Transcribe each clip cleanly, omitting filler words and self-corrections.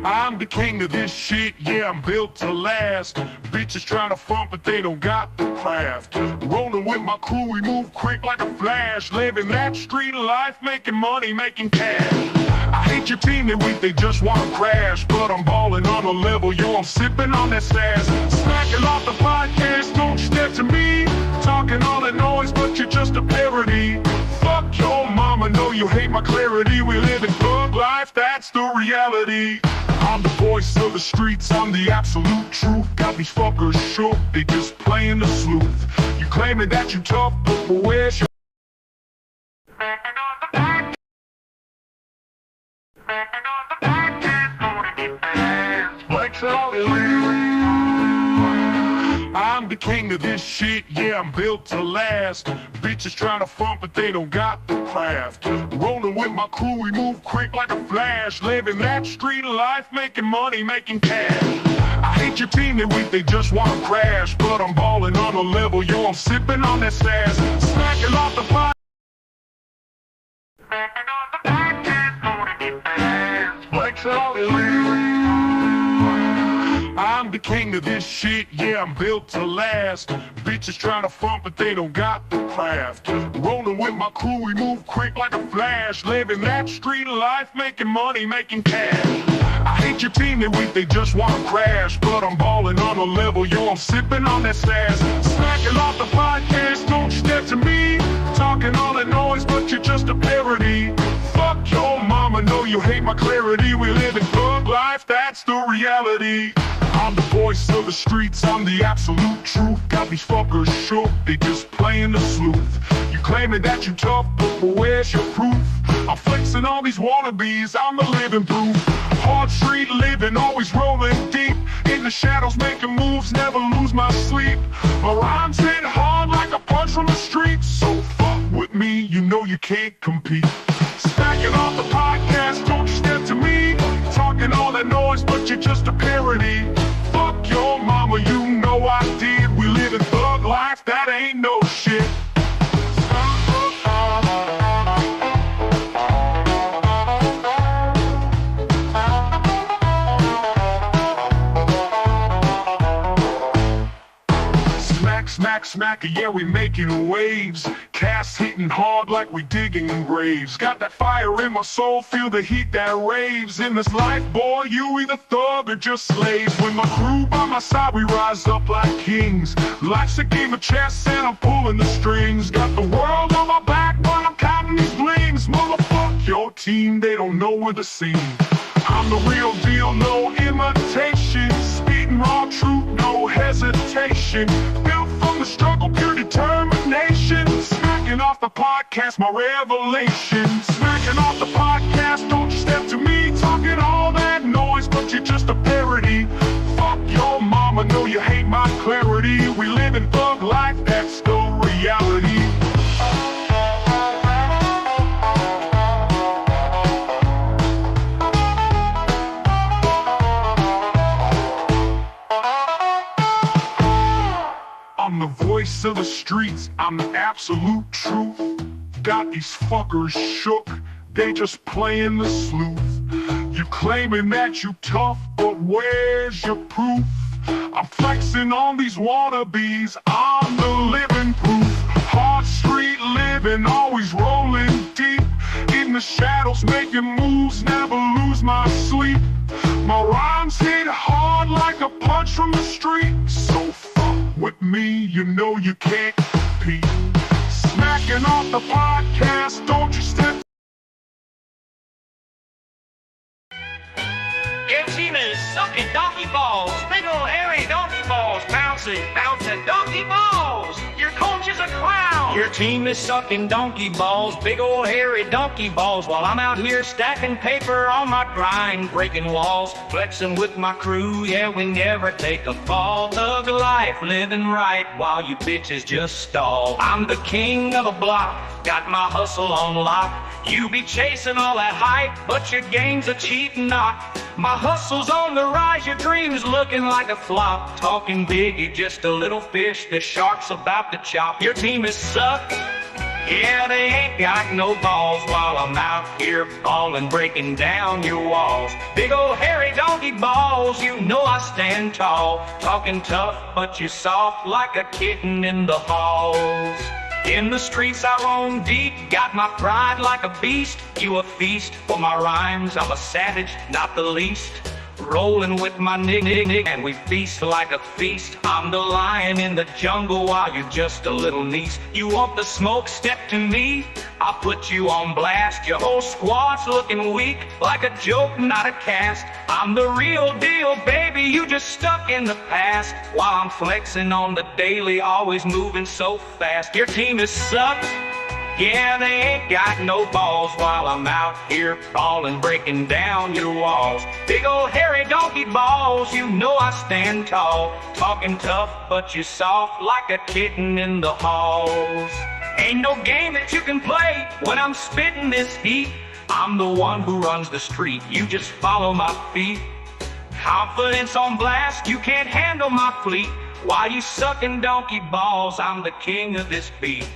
I'm the king of this shit, yeah, I'm built to last. Bitches trying to front, but they don't got the craft. Rolling with my crew, we move quick like a flash. Living that street life, making money, making cash. I hate your team, they weak, they just wanna crash. But I'm balling on a level, yo, I'm sipping on that sass. Smacking off the podcast, don't step to me. Talking all that noise, but you're just a parody. Fuck your mama, know you hate my clarity. We live in thug life, that's the reality. I'm the voice of the streets, I'm the absolute truth. Got these fuckers shook, they just playing the sleuth. You claiming that you tough, but where's your... I'm the king of this shit, yeah, I'm built to last. Bitches trying to front, but they don't got the craft. Rolling with my crew, we move quick like a flash. Living that street life, making money, making cash. I hate your team, they weak, they just wanna crash. But I'm balling on a level, yo, I'm sipping on that sass. Smacking off the pot. I'm the king of this shit, yeah, I'm built to last. Bitches trying to front, but they don't got the craft. Rolling with my crew, we move quick like a flash. Living that street life, making money, making cash. I hate your team, they weak, they just wanna crash. But I'm balling on a level, yo, I'm sipping on that sass. Smacking off the podcast, don't step to me. Talking all that noise, but you're just a parody. Fuck your mama, know you hate my clarity. We live in thug life, that's the reality. I'm the voice of the streets, I'm the absolute truth. Got these fuckers shook, they just playing the sleuth. You claiming that you tough, but where's your proof? I'm flexing all these wannabes, I'm the living proof. Hard street living, always rolling deep. In the shadows making moves, never lose my sleep. My rhymes hit hard like a punch from the street. So fuck with me, you know you can't compete. Stacking off the podcast, don't you step to me. Talking all that noise, but you're just a parody. Fuck your mama, you know I did. We live in thug life, that ain't no shit. Smack, smack, yeah, we making waves. Cast hitting hard like we digging graves. Got that fire in my soul, feel the heat that raves. In this life, boy, you either thug or just slaves. With my crew by my side, we rise up like kings. Life's a game of chess and I'm pulling the strings. Got the world on my back, but I'm counting these blings. Motherfuck your team, they don't know where to sing. I'm the real deal, no imitation. Speeding raw truth, no hesitation. Built from the struggle, pure determination. Smacking off the podcast, my revelation. Smacking off the podcast, don't you step to me. Talking all that noise, but you're just a parody. Fuck your mama, know you hate my clarity. We live in thug life, that's the reality. I'm the voice of the streets, I'm the absolute truth. Got these fuckers shook, they just playing the sleuth. You claiming that you tough, but where's your proof? I'm flexing on these wannabes, I'm the living proof. Hard street living, always rolling deep. In the shadows making moves, never lose my sleep. My rhymes hit hard like a punch from the street. So with me, you know you can't compete. Smacking off the podcast, don't you step. Your team is sucking donkey balls, big ol' hairy donkey balls, bouncing, bouncing donkey balls. Your coach is a clown. Your team is sucking donkey balls, big ol' hairy donkey balls, while I'm out here stacking paper on my grind, breaking walls, flexing with my crew. Yeah, we never take a fall. Thug life, living right while you bitches just stall. I'm the king of the block, got my hustle on lock. You be chasing all that hype, but your game's a cheap knot. My hustle's on the rise, your dream's looking like a flop. Talking big, you're just a little fish the shark's about to chop. Your team is sucked. Yeah, they ain't got no balls while I'm out here balling, breaking down your walls. Big old hairy donkey balls, you know I stand tall. Talking tough, but you're soft like a kitten in the halls. In the streets I roam deep, got my pride like a beast. You a feast for my rhymes, I'm a savage, not the least. Rolling with my nig, and we feast like a feast. I'm the lion in the jungle while you're just a little niece. You want the smoke, step to me, I'll put you on blast. Your whole squad's looking weak, like a joke, not a cast. I'm the real deal, baby, you just stuck in the past. While I'm flexing on the daily, always moving so fast. Your team is sucked. Yeah, they ain't got no balls while I'm out here falling, breaking down your walls. Big old hairy donkey balls, you know I stand tall. Talking tough, but you're soft like a kitten in the halls. Ain't no game that you can play when I'm spitting this heat. I'm the one who runs the street, you just follow my feet. Confidence on blast, you can't handle my fleet. While you sucking donkey balls, I'm the king of this beat.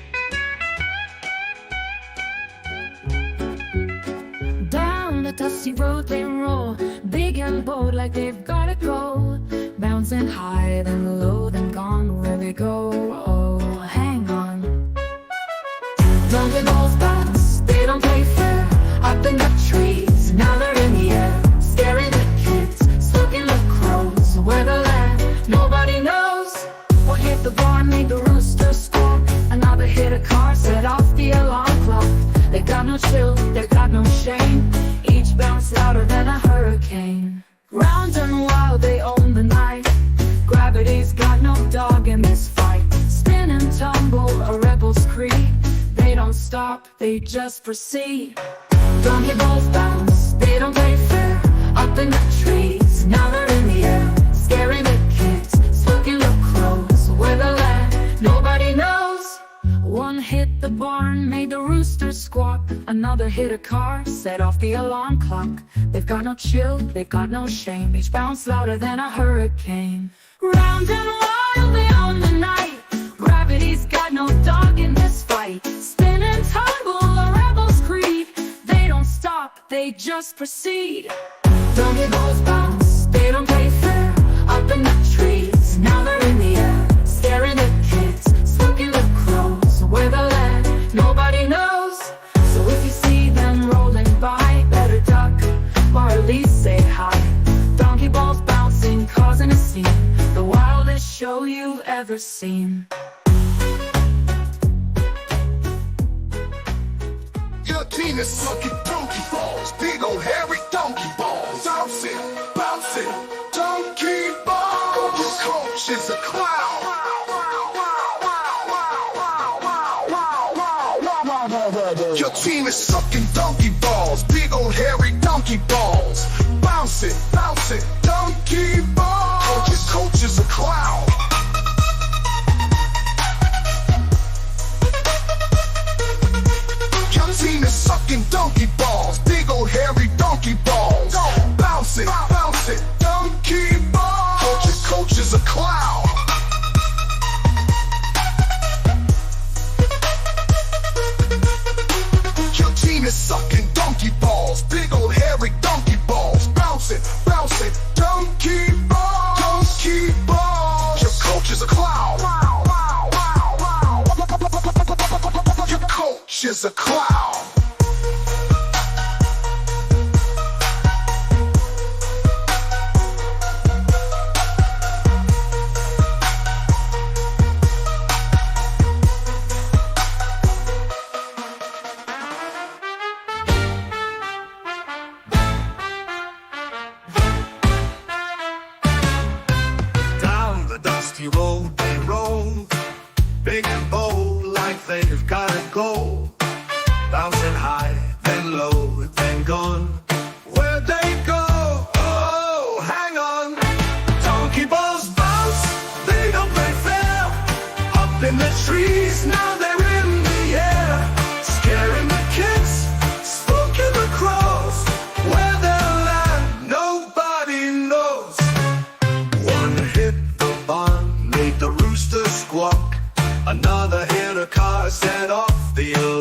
The dusty road they roll, big and bold like they've gotta go. Bouncing high, then low, then gone where they go. Oh, hang on. Donkey balls bounce, they don't play fair. Up in the trees, now they're in the air. Scaring the kids, stalking the crows. Where they're at, nobody knows. One hit the barn, made the rooster squawk. Another hit a car, set off the alarm clock. They got no chill, they got no shame. Each bounce louder than a hurricane. Round and wild, they own the night. Gravity's got no dog in this fight. Spin and tumble, a rebel's creed. They don't stop, they just proceed. Donkey balls bounce, they don't play fair. Up in the trees, now they're in the air. Scaring the kids, stalking the crows. Where they're at, nobody knows. One hit the barn, made the rooster squawk. Another hit a car, set off the alarm clock. They've got no chill, they've got no shame. Each bounce louder than a hurricane. Round and wild, they own the night. Gravity's got no dog in this fight. Spin and tumble, a rebel's creed. They don't stop, they just proceed. Donkey balls bounce, they don't play fair. Up in the trees, now they're in the air. Scaring the kids, stalking the crows. Where they're at, nobody knows. So if you see them rolling by, better duck, or at least say hi. Donkey balls bouncing, causing a scene. The wildest show you've ever seen. Your team is sucking donkey balls, big old hairy donkey balls. Bouncing, bouncing, donkey balls. Your coach is a clown. Your team is sucking donkey balls, big old hairy donkey balls. Bouncing, bouncing, donkey balls. Your coach is a clown. Your team is sucking donkey balls, big old hairy donkey balls. Bouncing, bouncing, donkey balls. Your coach is a clown. Is sucking donkey balls, big old hairy donkey balls. Bouncing, bouncing, donkey balls. Donkey balls. Your coach is a clown. Your coach is a clown. Road they roll, big and bold like they've gotta go. Bouncing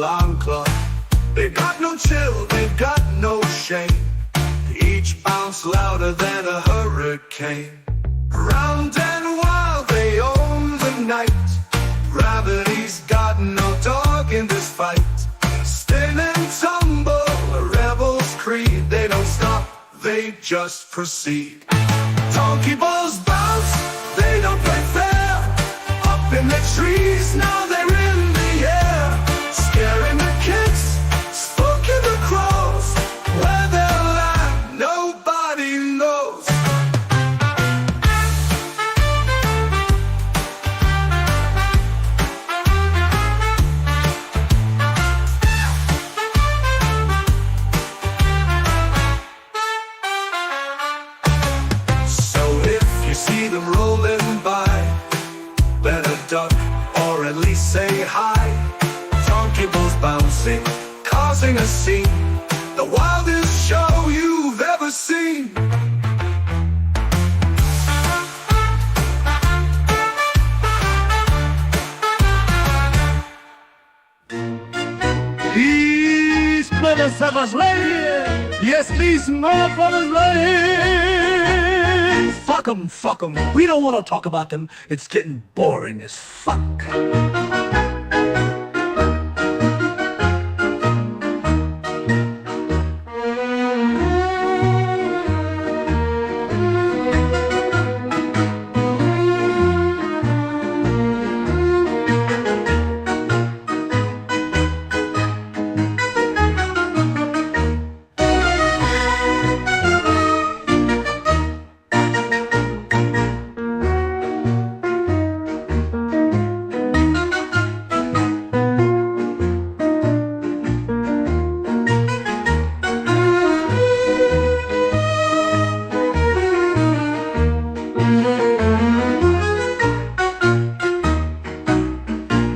alarm clock. They got no chill, they got no shame. Each bounce louder than a hurricane. Round and wild, they own the night. Gravity's got no dog in this fight. Spin and tumble, a rebel's creed. They don't stop, they just proceed. Donkey balls bounce, they don't play fair. Up in the trees, now they're in the air. Scaring the kids, spooking the crows. Where they'll land, nobody knows. So if you see them rolling by, better duck or at least say hi. Donkey balls bouncing, causing a scene. The wildest show you've ever seen. These motherfuckers lay here. Yes, these motherfuckers lay here. Fuck them. We don't want to talk about them. It's getting boring as fuck.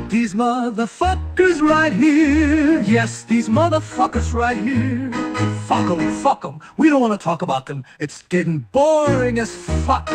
These motherfuckers right here. Yes, these motherfuckers right here. Fuck them. We don't want to talk about them. It's getting boring as fuck.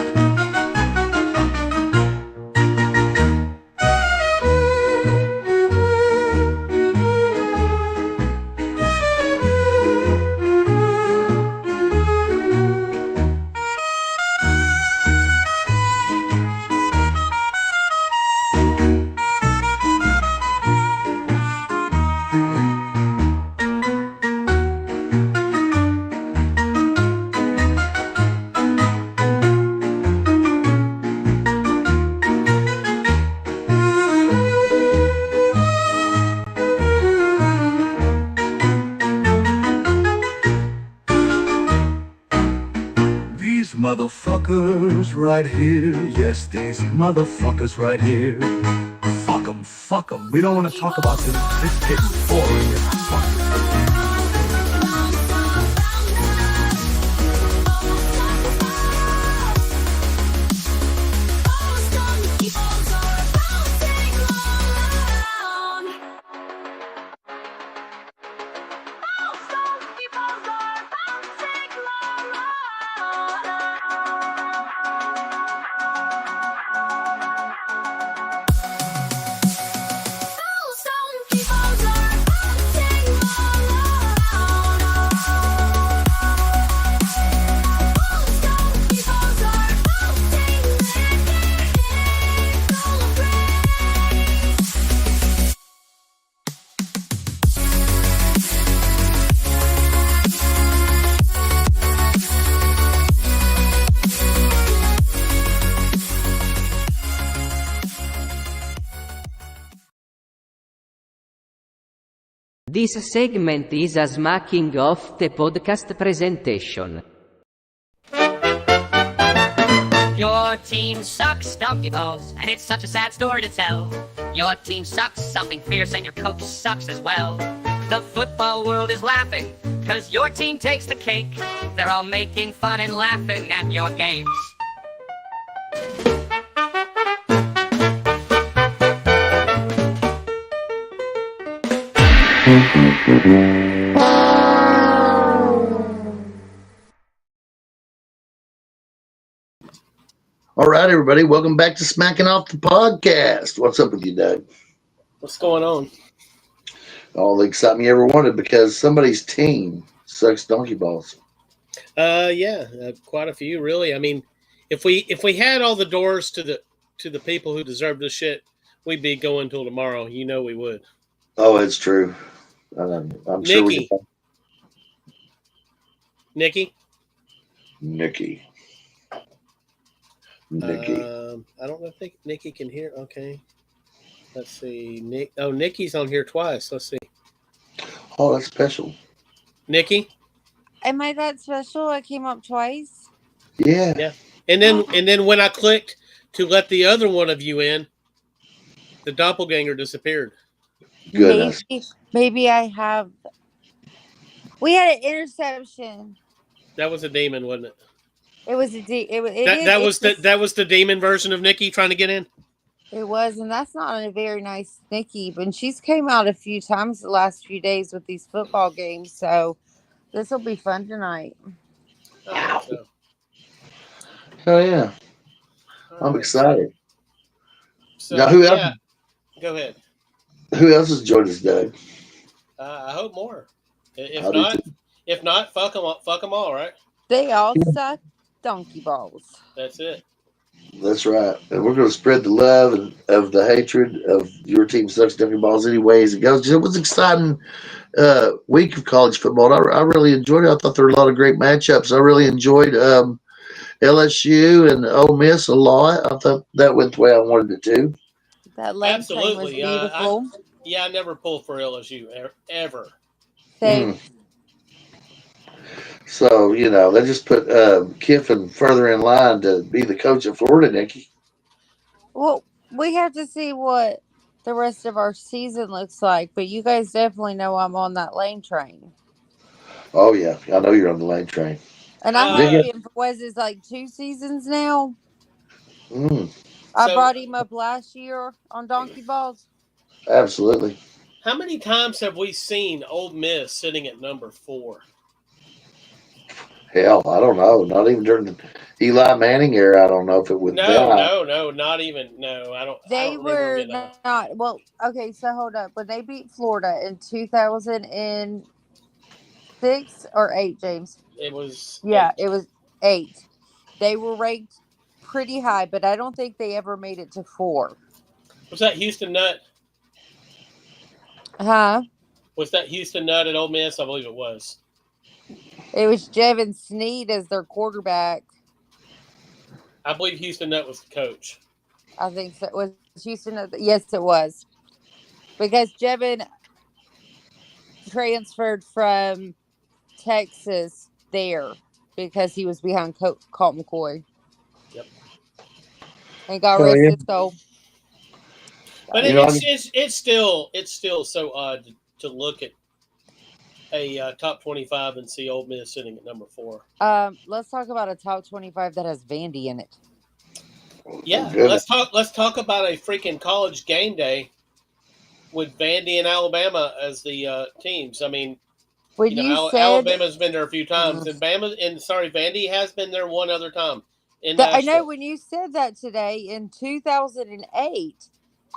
These motherfuckers right here. Yes, these motherfuckers right here. Fuck them. We don't want to talk about them. It's getting boring as fuck. This segment is a smacking of the podcast presentation. Your team sucks, Donkey Balls, and it's such a sad story to tell. Your team sucks, something fierce, and your coach sucks as well. The football world is laughing, cause your team takes the cake. They're all making fun and laughing at your games. All right, everybody. Welcome back to Smacking Off the Podcast. What's up with you, Doug? What's going on? All the excitement you ever wanted because somebody's team sucks donkey balls. Yeah, quite a few, really. I mean, if we had all the doors to the people who deserve this shit, we'd be going till tomorrow. You know we would. Oh, it's true. I'm sure we Nikki, can. Nikki. Nikki. I don't think Nikki can hear. Okay, let's see. Nikki's on here twice. Let's see. Oh, that's special. Nikki. Am I that special? I came up twice. Yeah. Yeah. And then when I clicked to let the other one of you in, the doppelganger disappeared. Goodness. Maybe I have. We had an interception. That was a demon, wasn't it? It was That was the demon version of Nikki trying to get in. It was, and that's not a very nice Nikki. But she's came out a few times the last few days with these football games, so this will be fun tonight. So. Oh yeah. I'm excited. So, Now, who else? yeah, go ahead. Who else has joined us, Doug? I hope more. If not, fuck them all, right? They all suck donkey balls. That's it. That's right. And we're going to spread the love and of the hatred of your team sucks donkey balls any way as it goes. It was an exciting week of college football. I really enjoyed it. I thought there were a lot of great matchups. I really enjoyed LSU and Ole Miss a lot. I thought that went the way I wanted it to. That leg train was beautiful. I never pulled for LSU ever. Same. So, they just put Kiffin further in line to be the coach of Florida, Nikki. Well, we have to see what the rest of our season looks like, but you guys definitely know I'm on that lane train. Oh, yeah. I know you're on the lane train. And I have him for like 2 seasons now. I brought him up last year on Donkey Balls. Absolutely. How many times have we seen Ole Miss sitting at number 4? Hell, I don't know. Not even during the Eli Manning era. I don't know if it would. No, not even. No, I don't. They were not. Well, okay, so hold up. When they beat Florida in 2006 or 8, James? It was. Yeah, it was 8. They were ranked pretty high, but I don't think they ever made it to 4. Was that Houston Nutt? Huh? Was that Houston Nutt at Ole Miss? I believe it was. It was Jevin Sneed as their quarterback. I believe Houston Nutt was the coach. I think so. Was Houston Nutt? Yes, it was. Because Jevin transferred from Texas there because he was behind Colt McCoy. Yep. And got arrested. So. But it's still so odd to look at a top 25 and see Ole Miss sitting at number 4. Let's talk about a top 25 that has Vandy in it. Yeah, let's talk about a freaking college game day with Vandy and Alabama as the teams. I mean, Alabama's been there a few times, and Vandy has been there one other time. I know when you said that today in 2008.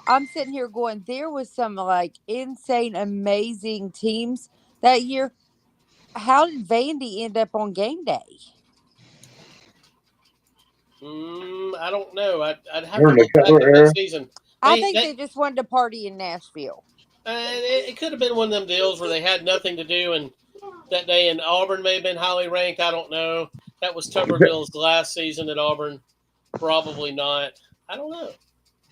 I'm sitting here going, there was some like insane, amazing teams that year. How did Vandy end up on game day? I don't know. I'd have to look back at that season. I think they just wanted to party in Nashville. It could have been one of them deals where they had nothing to do, and that day, and Auburn may have been highly ranked. I don't know. That was Tuberville's last season at Auburn. Probably not. I don't know.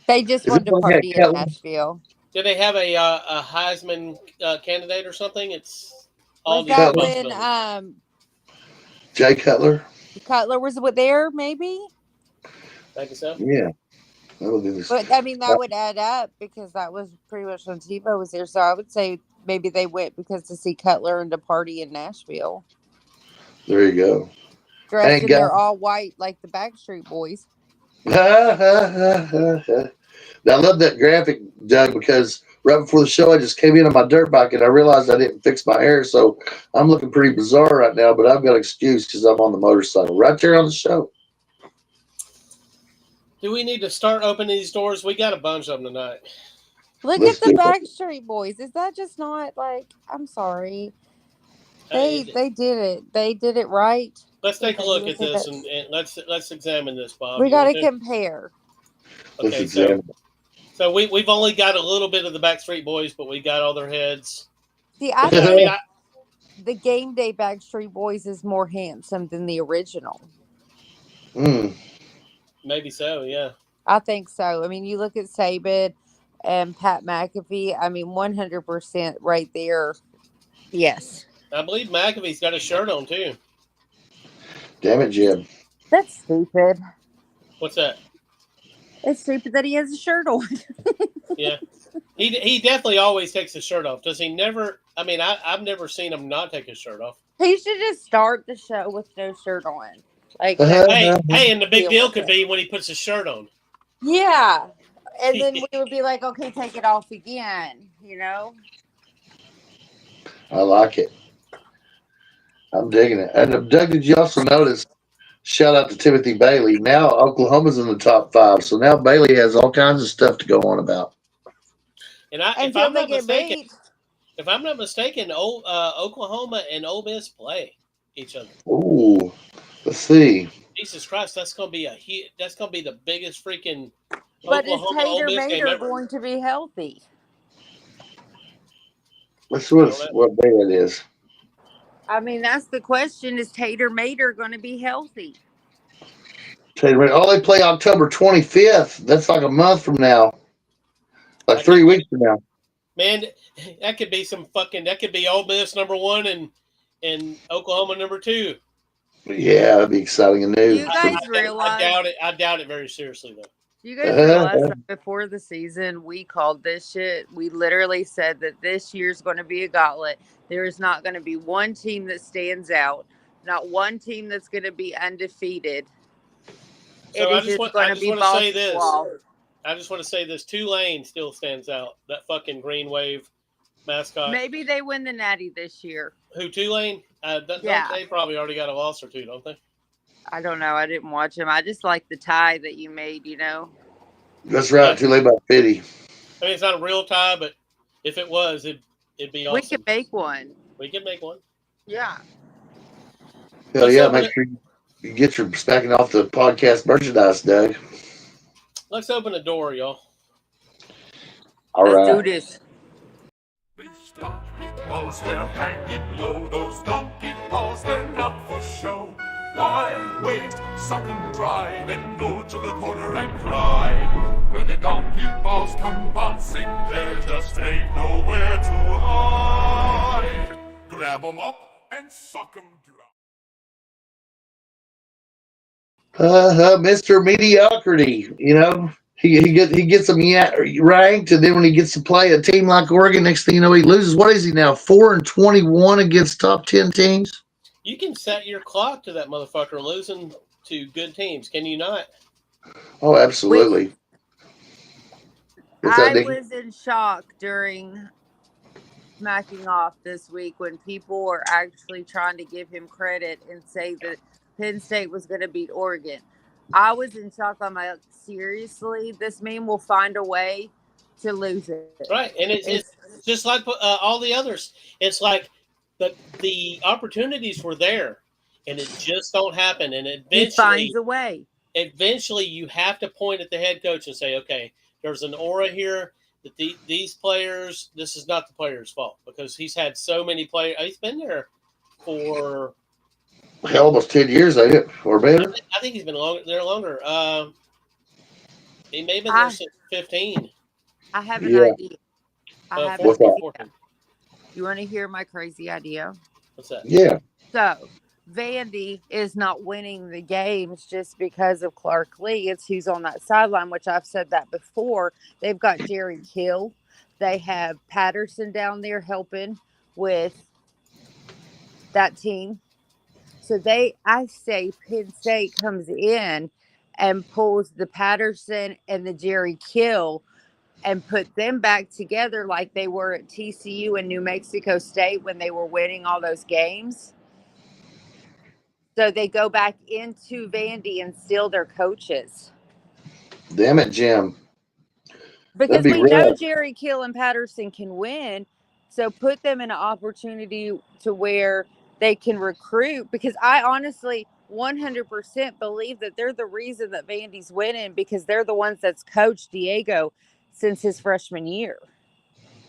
They just wanted to party in Nashville. Did they have a Heisman candidate or something? It's all was that when Jay Cutler? Cutler was there, maybe? I think so. Yeah. But I mean, that would add up because that was pretty much when Tebow was there. So I would say maybe they went because to see Cutler and to party in Nashville. There you go. Dressed in their all white like the Backstreet Boys. Now, I love that graphic, Doug, because right before the show, I just came in on my dirt bike and I realized I didn't fix my hair. So I'm looking pretty bizarre right now, but I've got an excuse because I'm on the motorcycle right there on the show. Do we need to start opening these doors? We got a bunch of them tonight. Look at the Backstreet Boys. Is that just not like? I'm sorry. They did it. They did it right. Let's take a look at this and let's examine this, Bob. We got to compare. Okay, so we've only got a little bit of the Backstreet Boys, but we got all their heads. See, I think the Game Day Backstreet Boys is more handsome than the original. Maybe so, yeah. I think so. I mean, you look at Sabin and Pat McAfee. I mean, 100% right there. Yes. I believe McAfee's got a shirt on too. Damn it, Jim. That's stupid. What's that? It's stupid that he has a shirt on. Yeah. He definitely always takes his shirt off. Does he never? I mean, I've never seen him not take his shirt off. He should just start the show with no shirt on. Like, hey, and the big deal could be when he puts his shirt on. Yeah. And then we would be like, okay, take it off again, you know? I like it. I'm digging it. And Doug, did you also notice, shout out to Timothy Bailey, now Oklahoma's in the top 5, so now Bailey has all kinds of stuff to go on about. And if I'm not mistaken, Oklahoma and Ole Miss play each other. Ooh, let's see. Jesus Christ, that's gonna be the biggest freaking. But Oklahoma, is Tater Mater going to be healthy? Let's see what day it is. I mean, that's the question. Is Tater Mater going to be healthy? Tater Mater. Oh, they play October 25th. That's like a month from now. Like 3 weeks from now. Man, that could be that could be Ole Miss #1 and Oklahoma #2. Yeah, that'd be exciting and new. You guys realize? I doubt it very seriously, though. You guys realize that before the season, we called this shit. We literally said that this year's going to be a gauntlet. There is not going to be one team that stands out. Not one team that's going to be undefeated. So I just want to say this. I just want to say this. Tulane still stands out. That fucking Green Wave mascot. Maybe they win the Natty this year. Who, Tulane? Yeah. They probably already got a loss or two, don't they? I don't know. I didn't watch them. I just like the tie that you made, you know? That's right. Tulane by 50. I mean, it's not a real tie, but if it was, it'd be awesome. We could make one. We could make one. Yeah. Hell yeah. Make sure you get your stacking off the podcast merchandise, Doug. Let's open the door, y'all. All right. Let's do this. These donkey balls, they're hanging low. Those donkey balls, they're not for show. Why wait, suck and dry, then go to the corner and cry. When the donkey balls come bouncing, there just ain't nowhere to hide. Grab 'em up and suck 'em dry. Mr. Mediocrity, you know. He gets them ranked, and then when he gets to play a team like Oregon, next thing you know, he loses. What is he now? 4-21 against top 10 teams. You can set your clock to that motherfucker losing to good teams, can you not? Oh, absolutely. I was in shock during smacking off this week when people were actually trying to give him credit and say that Penn State was going to beat Oregon. I was in shock. I'm like, seriously, this man will find a way to lose it. Right, and it's just like all the others. It's like the opportunities were there, and it just don't happen. And eventually, he finds a way. Eventually, you have to point at the head coach and say, okay, there's an aura here that these players, this is not the player's fault because he's had so many players. He's been there for almost 10 years, ain't it? Or better? I think he's been there longer. He may have been there since 15. I have an idea. What's that? You want to hear my crazy idea? What's that? Yeah. So, Vandy is not winning the games just because of Clark Lee. It's who's on that sideline, which I've said that before. They've got Jerry Kill. They have Patterson down there helping with that team. So I say Penn State comes in and pulls the Patterson and the Jerry Kill and put them back together like they were at TCU and New Mexico State when they were winning all those games. So they go back into Vandy and steal their coaches. Damn it, Jim. Because we know Jerry Kill and Patterson can win. So put them in an opportunity to where they can recruit. Because I honestly 100% believe that they're the reason that Vandy's winning, because they're the ones that's coached Diego since his freshman year.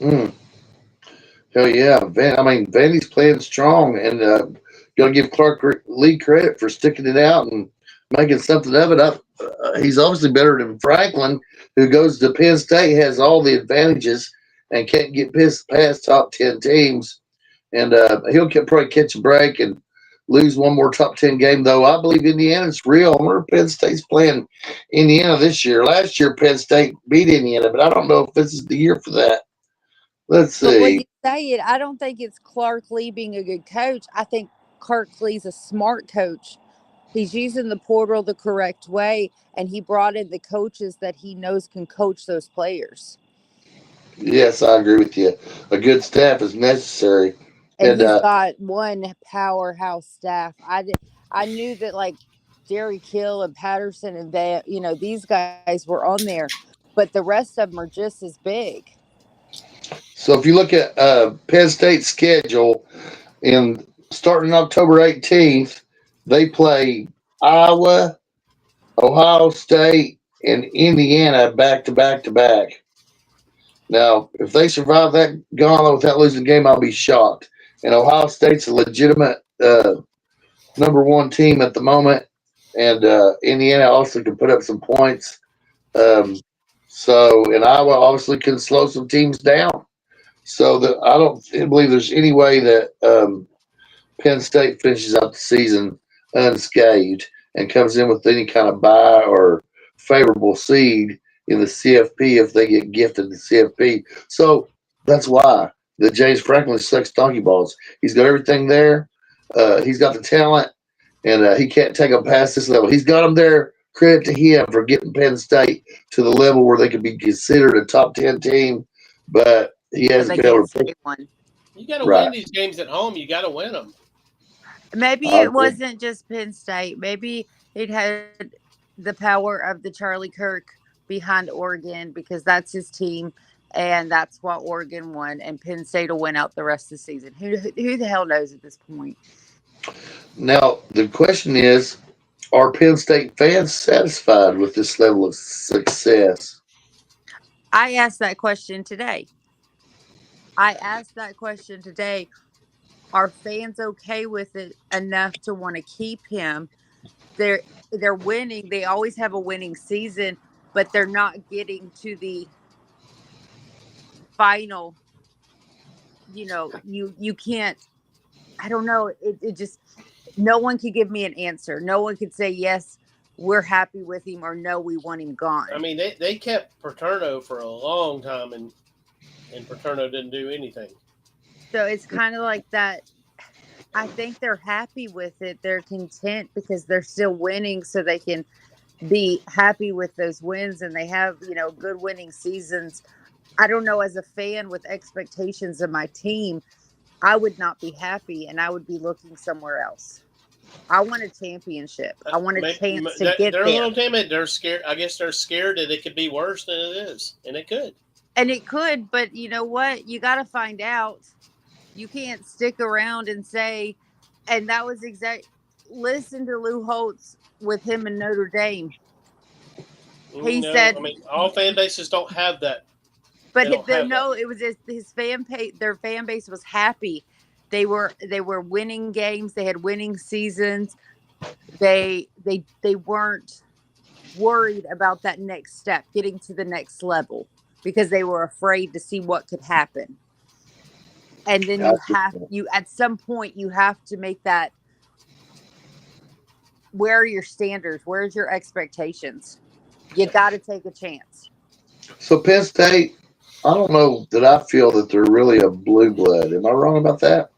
Hell yeah. Vandy's playing strong, and got to give Clark Lee credit for sticking it out and making something of it. He's obviously better than Franklin, who goes to Penn State, has all the advantages, and can't get past top 10 teams. And he'll probably catch a break and lose one more top 10 game, though. I believe Indiana's real. I wonder if Penn State's playing Indiana this year. Last year, Penn State beat Indiana, but I don't know if this is the year for that. Let's see. But when you say it, I don't think it's Clark Lee being a good coach. I think Clark Lee's a smart coach. He's using the portal the correct way, and he brought in the coaches that he knows can coach those players. Yes, I agree with you. A good staff is necessary. And he's got one powerhouse staff. I knew that, like, Jerry Kill and Patterson and that, these guys were on there, but the rest of them are just as big. So if you look at Penn State's schedule, starting October 18th, they play Iowa, Ohio State, and Indiana back to back to back. Now, if they survive that gauntlet without losing a game, I'll be shocked. And Ohio State's a legitimate number one team at the moment, and Indiana also can put up some points. And Iowa obviously can slow some teams down. So I don't believe there's any way that Penn State finishes out the season unscathed and comes in with any kind of bye or favorable seed in the CFP if they get gifted the CFP. So that's why the James Franklin sucks donkey balls. He's got everything there. He's got the talent, and he can't take them past this level. He's got them there. Credit to him for getting Penn State to the level where they could be considered a top 10 team, but he hasn't been able to. You got to win these games at home. You got to win them. Maybe it wasn't just Penn State. Maybe it had the power of the Charlie Kirk behind Oregon, because that's his team, and that's what Oregon won, and Penn State will win out the rest of the season. Who the hell knows at this point? Now, the question is, are Penn State fans satisfied with this level of success? I asked that question today. Are fans okay with it enough to want to keep him? They're winning. They always have a winning season, but they're not getting to the final. You can't. I don't know. It just, no one could give me an answer. No one could say, yes, we're happy with him, or no, we want him gone. I mean, they kept Paterno for a long time, and Paterno didn't do anything. So it's kind of like that. I think they're happy with it. They're content because they're still winning, so they can be happy with those wins, and they have, good winning seasons. I don't know, as a fan with expectations of my team, I would not be happy, and I would be looking somewhere else. I want a championship. I want a chance to get there. They're a little timid. They're scared. I guess they're scared that it could be worse than it is, and it could. And it could, but you know what? You got to find out. You can't stick around and say, and that was listen to Lou Holtz with him in Notre Dame. He said, all fan bases don't have that. But it was his fan base. Their fan base was happy. They were winning games. They had winning seasons. They weren't worried about that next step, getting to the next level, because they were afraid to see what could happen. And then at some point you have to make that. Where are your standards? Where's your expectations? You got to take a chance. So Penn State, I don't know that I feel that they're really a blue blood. Am I wrong about that?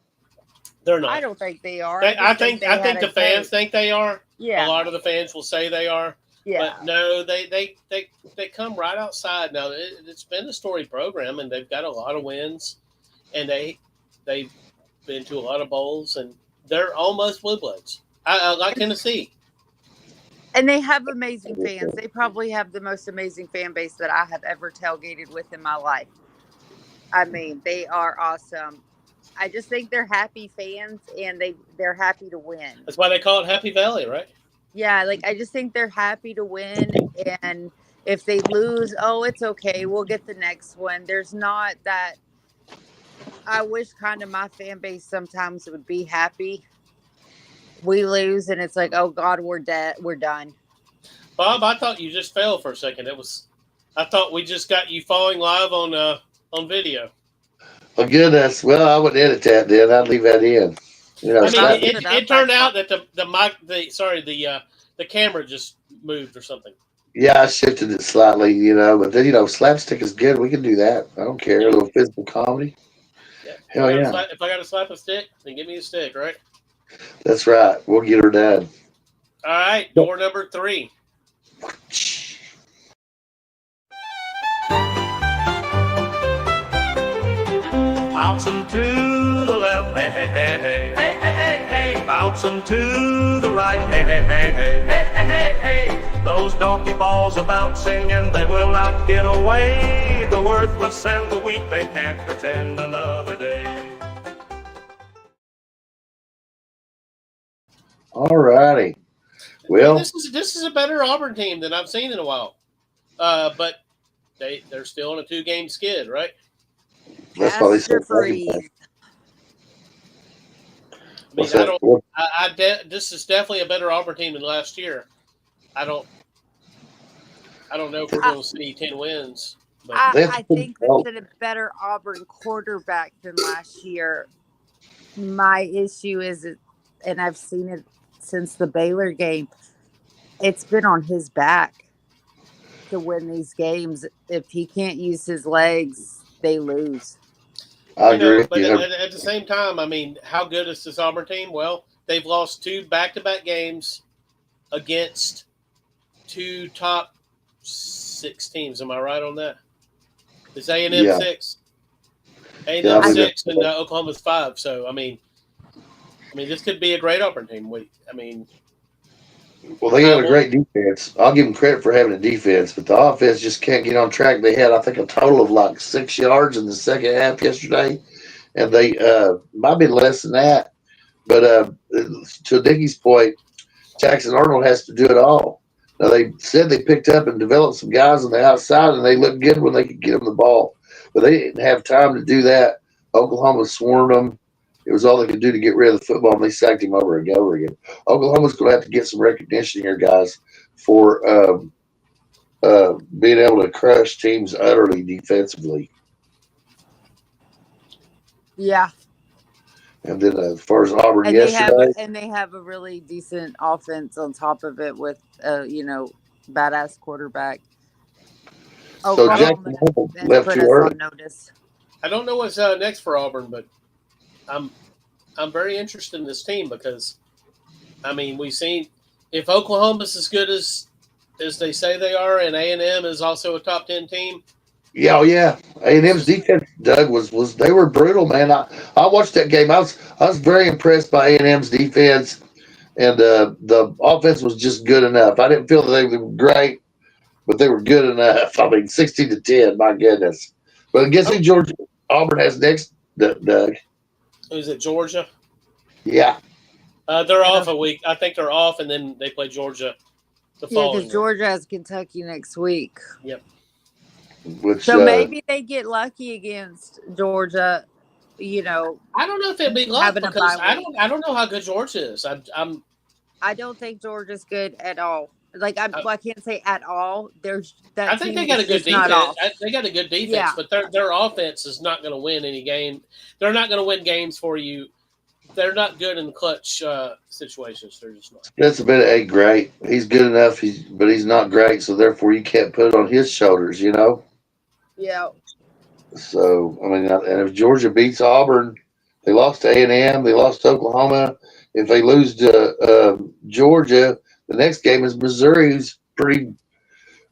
They're not. I don't think they are. I think the fans think they are. Yeah. A lot of the fans will say they are. Yeah. But no, they come right outside. Now, it's been a storied program, and they've got a lot of wins, and they've been to a lot of bowls, and they're almost blue bloods. I like Tennessee. And they have amazing fans. They probably have the most amazing fan base that I have ever tailgated with in my life. I mean, they are awesome. I just think they're happy fans, and they're happy to win. That's why they call it Happy Valley, right? Yeah, like I just think they're happy to win, and if they lose, oh, it's okay. We'll get the next one. There's not that. I wish kind of my fan base sometimes would be happy. We lose, and it's like, oh God, we're dead. We're done. Bob, I thought you just fell for a second. I thought we just got you falling live on video. Oh goodness! Well, I wouldn't edit that. Then I'd leave that in. You know, I mean, it turned out that the camera just moved or something. Yeah, I shifted it slightly. You know, but then slapstick is good. We can do that. I don't care. A little physical comedy. Yeah. Hell yeah! If I got to slap a stick, then give me a stick, right? That's right. We'll get her done. All right, door number 3. Bouncing to the left, hey, hey, hey, hey, hey, hey, hey, hey. Bouncing to the right, hey, hey, hey, hey, hey, hey, hey. Those donkey balls are bouncing and they will not get away. The worthless and the weak, they can't pretend another day. All righty. Well, this is a better Auburn team than I've seen in a while. But they're still on a 2-game skid, right? That's probably so this is definitely a better Auburn team than last year. I don't know if we're going to see 10 wins. But I think that's a better Auburn quarterback than last year. My issue is, and I've seen it since the Baylor game, it's been on his back to win these games. If he can't use his legs, they lose. I agree. But at the same time, I mean, how good is this Auburn team? Well, they've lost 2 back-to-back games against 2 top 6 teams. Am I right on that? It's A&M 6. A&M 6 and Oklahoma's 5. So, I mean, this could be a great Auburn team. Well, they have a great defense. I'll give them credit for having a defense, but the offense just can't get on track. They had, I think, a total of like 6 yards in the second half yesterday, and they might be less than that. But to Dickie's point, Jackson Arnold has to do it all. Now, they said they picked up and developed some guys on the outside, and they looked good when they could get them the ball. But they didn't have time to do that. Oklahoma swarmed them. It was all they could do to get rid of the football, and they sacked him over and over again. Oklahoma's going to have to get some recognition here, guys, for being able to crush teams utterly defensively. Yeah. And then as far as Auburn yesterday. They have a really decent offense on top of it with, badass quarterback. So Jackson left too early. I don't know what's next for Auburn, but I'm very interested in this team because, I mean, we've seen if Oklahoma's as good as they say they are, and A&M is also a top 10 team. Yeah, A&M's defense, Doug, was they were brutal, man. I watched that game. I was very impressed by A&M's defense, and the offense was just good enough. I didn't feel that they were great, but they were good enough. I mean, 16-10, my goodness. But guess who Georgia Auburn has next, Doug? Is it Georgia? Yeah. They're off a week. I think they're off, and then they play Georgia the following week. Because Georgia has Kentucky next week. Yep. So maybe they get lucky against Georgia. I don't know if they'll be lucky because I don't know how good Georgia is. I don't think Georgia's good at all. I can't say at all. I think they got a good defense. They got a good defense, but their offense is not going to win any game. They're not going to win games for you. They're not good in clutch situations. They're just not. That's a bit of a great. He's good enough, but he's not great, so therefore you can't put it on his shoulders, Yeah. So, I mean, and if Georgia beats Auburn, they lost to A&M, they lost to Oklahoma. If they lose to Georgia, the next game is Missouri, who's a pretty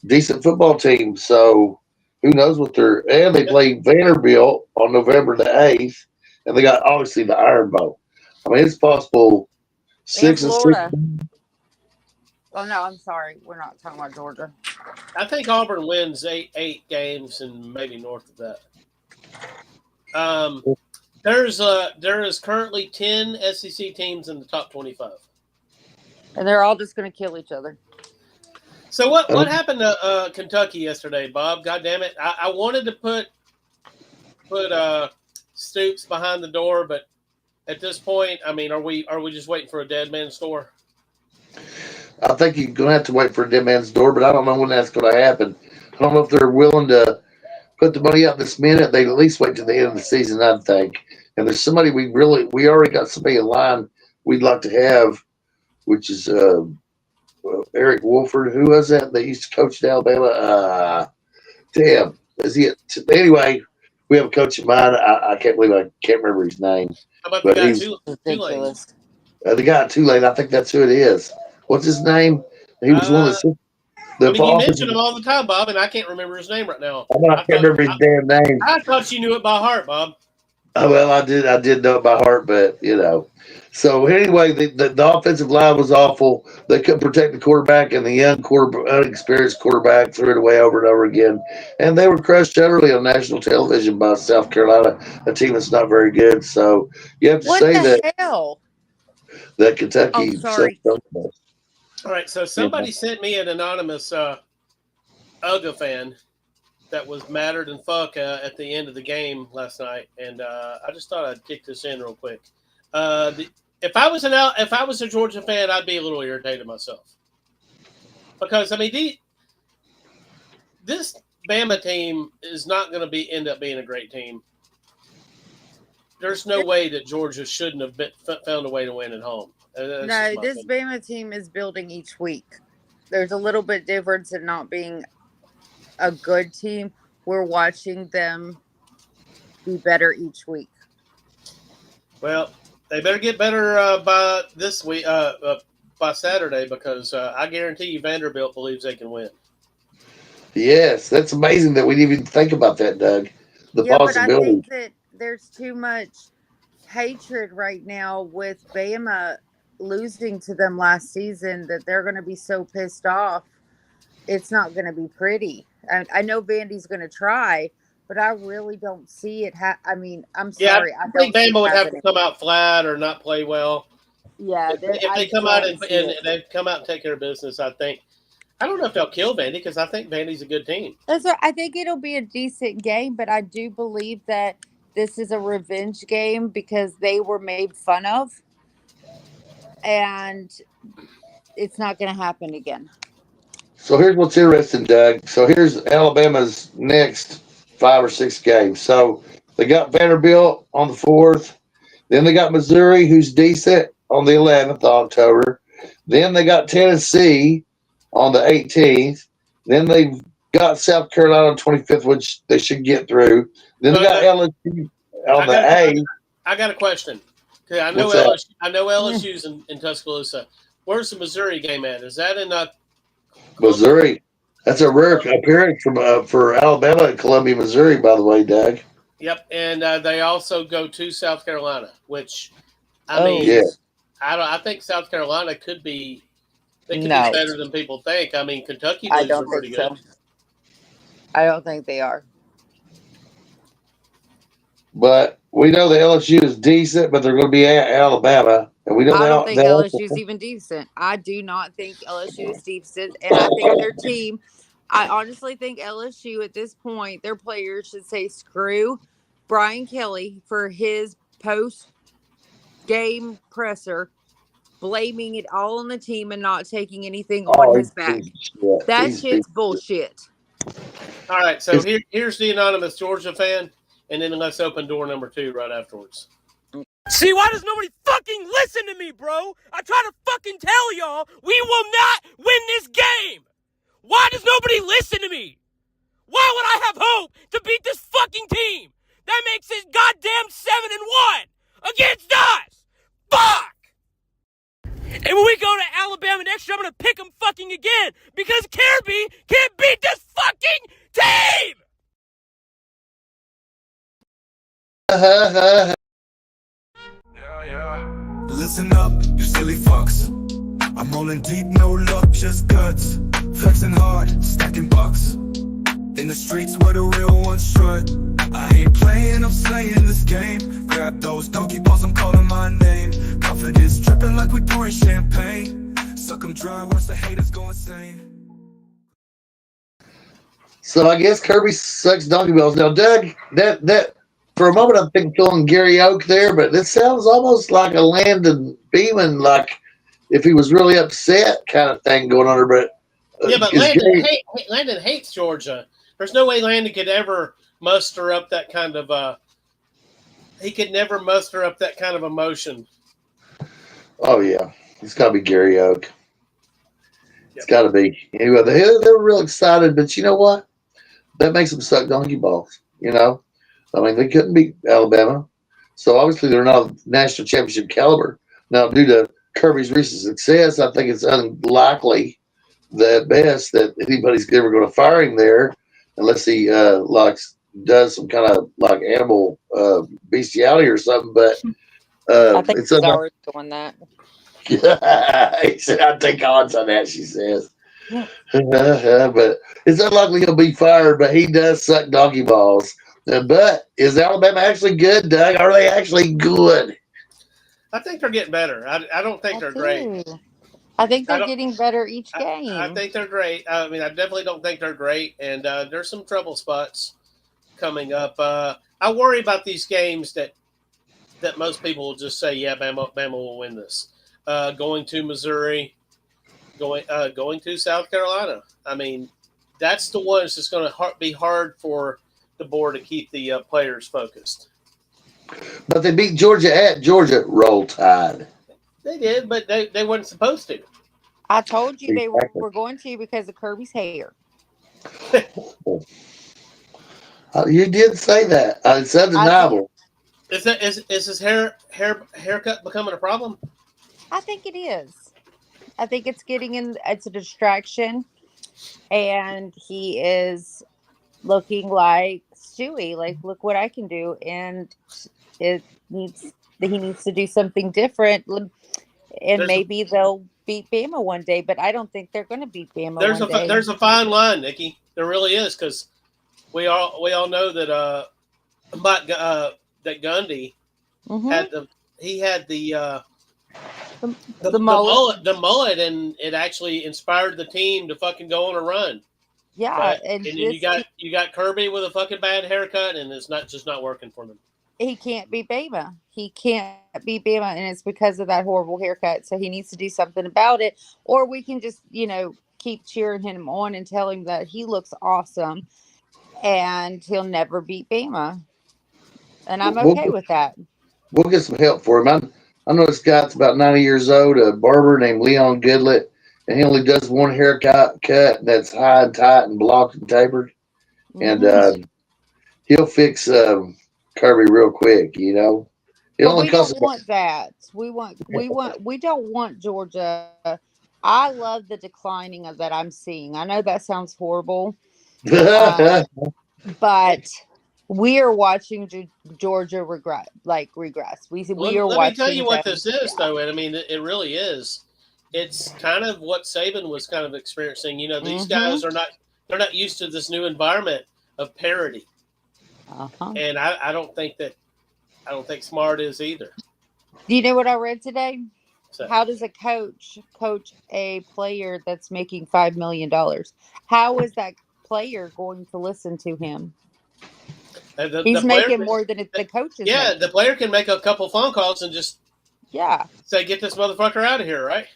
decent football team. So who knows what and they play Vanderbilt on November the 8th, and they got obviously the Iron Bowl. I mean, it's possible 6 and 6. Oh no, I'm sorry. We're not talking about Georgia. I think Auburn wins eight games and maybe north of that. There is currently 10 SEC teams in the top 25, and they're all just going to kill each other. So what happened to Kentucky yesterday, Bob? God damn it! I wanted to put Stoops behind the door, but at this point, I mean, are we just waiting for a dead man's door? I think you're going to have to wait for a dead man's door, but I don't know when that's going to happen. I don't know if they're willing to put the money up this minute. They at least wait to the end of the season, I think. And there's somebody we already got somebody in line we'd like to have, which is Eric Wolford. Who was that? They used to coach at Alabama. Damn, is he? Anyway, we have a coach of mine. I can't believe I can't remember his name. How about the guy Tulane? The guy at Tulane. I think that's who it is. What's his name? He was one of the. You mention him all the time, Bob, and I can't remember his name right now. I can't remember his damn name. I thought you knew it by heart, Bob. Well, I did know it by heart, but So anyway, the offensive line was awful. They couldn't protect the quarterback, and the young unexperienced quarterback threw it away over and over again. And they were crushed utterly on national television by South Carolina, a team that's not very good. So you have to say that Kentucky. Oh, sorry. All right, so somebody sent me an anonymous UGA fan that was madder than fuck at the end of the game last night, and I just thought I'd kick this in real quick. If I was a Georgia fan, I'd be a little irritated myself, because I mean this Bama team is not going to end up being a great team. There's no way that Georgia shouldn't have found a way to win at home. No, this Bama team is building each week. There's a little bit difference in not being a good team. We're watching them be better each week. Well, they better get better by this week, by Saturday, because I guarantee you Vanderbilt believes they can win. Yes, that's amazing that we didn't even think about that, Doug. The possibility. But I think that there's too much hatred right now with Bama losing to them last season that they're going to be so pissed off. It's not going to be pretty. I know Vandy's going to try, but I really don't see it. I mean, I'm sorry. I think Bama would have to come out flat or not play well. Yeah, if they come out and they come out and take care of business, I think. I don't know if they'll kill Vandy, because I think Vandy's a good team. I think it'll be a decent game, but I do believe that this is a revenge game because they were made fun of, and it's not going to happen again. So here's what's interesting, Doug. So here's Alabama's next 5 or 6 games. So they got Vanderbilt on the 4th. Then they got Missouri, who's decent, on the 11th of October. Then they got Tennessee on the 18th. Then they've got South Carolina on the 25th, which they should get through. Then they got LSU on the 8th. I got a question. Okay, I know LSU's in Tuscaloosa. Where's the Missouri game at? Is that in Missouri? That's a rare appearance for Alabama and Columbia, Missouri, by the way, Doug. Yep, and they also go to South Carolina, which I think South Carolina could be. They could be better than people think. I mean, Kentucky Blues are pretty good. I don't think they are. But we know the LSU is decent, but they're going to be at Alabama. And we know I don't think LSU is even decent. I do not think LSU is decent. And I think their team, I honestly think LSU at this point, their players should say screw Brian Kelly for his post-game presser, blaming it all on the team and not taking anything on his back. That shit's bullshit. All right, so here's the anonymous Georgia fan, and then let's open door number 2 right afterwards. See, why does nobody fucking listen to me, bro? I try to fucking tell y'all we will not win this game. Why does nobody listen to me? Why would I have hope to beat this fucking team? That makes it goddamn 7-1 against us. Fuck! And when we go to Alabama next year, I'm going to pick them fucking again because Kirby can't beat this fucking team! Listen up, you silly fucks. I'm rolling deep, no luck, just guts. Flexing hard, stacking bucks. In the streets where the real ones strut. I ain't playing, I'm slaying this game. Grab those donkey balls, I'm calling my name. Confidence dripping like we pouring champagne. Suck 'em dry, watch the haters go insane. So I guess Kirby sucks donkey balls. Now, Doug, that for a moment I'm thinking calling Gary Oak there, but this sounds almost like a Landon Beeman, like if he was really upset kind of thing going on there. But yeah, but Landon hates Georgia. There's no way Landon could ever muster up that kind of he could never muster up that kind of emotion. Oh yeah, it's got to be Gary Oak. It's got to be. Anyway, they were real excited, but you know what? That makes them suck donkey balls. You know, I mean, they couldn't beat Alabama, so obviously they're not national championship caliber. Now, due to Kirby's recent success, I think it's unlikely, at best, that anybody's ever going to fire him there, unless he does some kind of like animal bestiality or something. But I think he's already doing that. He said, "I'll take odds on that," she says. But it's unlikely he'll be fired, but he does suck donkey balls. But is Alabama actually good, Doug? Are they actually good? I think they're getting better. I don't think they're great. I think they're getting better each game. I think they're great. I mean, I definitely don't think they're great, and there's some trouble spots coming up. I worry about these games that most people will just say, yeah, Bama will win this. Going to Missouri, going to South Carolina. I mean, that's the ones that's going to be hard for the board to keep the players focused. But they beat Georgia at Georgia. Roll Tide. They did, but they weren't supposed to. I told you they were going to because of Kirby's hair. You did say that. It's undeniable. Is his haircut becoming a problem? I think it is. I think it's it's a distraction, and he is looking like Stewie. Like, look what I can do, and he needs to do something different, and maybe they'll beat Bama one day. But I don't think they're going to beat Bama. There's a fine line, Nikki. There really is, because we all know that that Gundy had the mullet, and it actually inspired the team to fucking go on a run. Yeah, right? And you got Kirby with a fucking bad haircut, and it's just not working for them. He can't beat Bama. He can't beat Bama, and it's because of that horrible haircut. So he needs to do something about it, or we can just keep cheering him on and tell him that he looks awesome, and he'll never beat Bama. And I'm okay with that. We'll get some help for him. I know this guy that's about 90 years old, a barber named Leon Goodlett, and he only does one haircut that's high and tight and blocked and tapered. Mm-hmm. And he'll fix Kirby real quick, It only costs. We don't want that. We don't want Georgia. I love the declining of that I'm seeing. I know that sounds horrible, but we are watching Georgia regress. We are watching. Let me tell you what this is, though. And I mean, it really is. It's kind of what Saban was kind of experiencing. These guys they're not used to this new environment of parity. And I don't think Smart is either. Do you know what I read today? How does a coach a player that's making $5 million? How is that player going to listen to him? He's making more than the coach is. Yeah, making. The player can make a couple phone calls and just say, "Get this motherfucker out of here!" Right?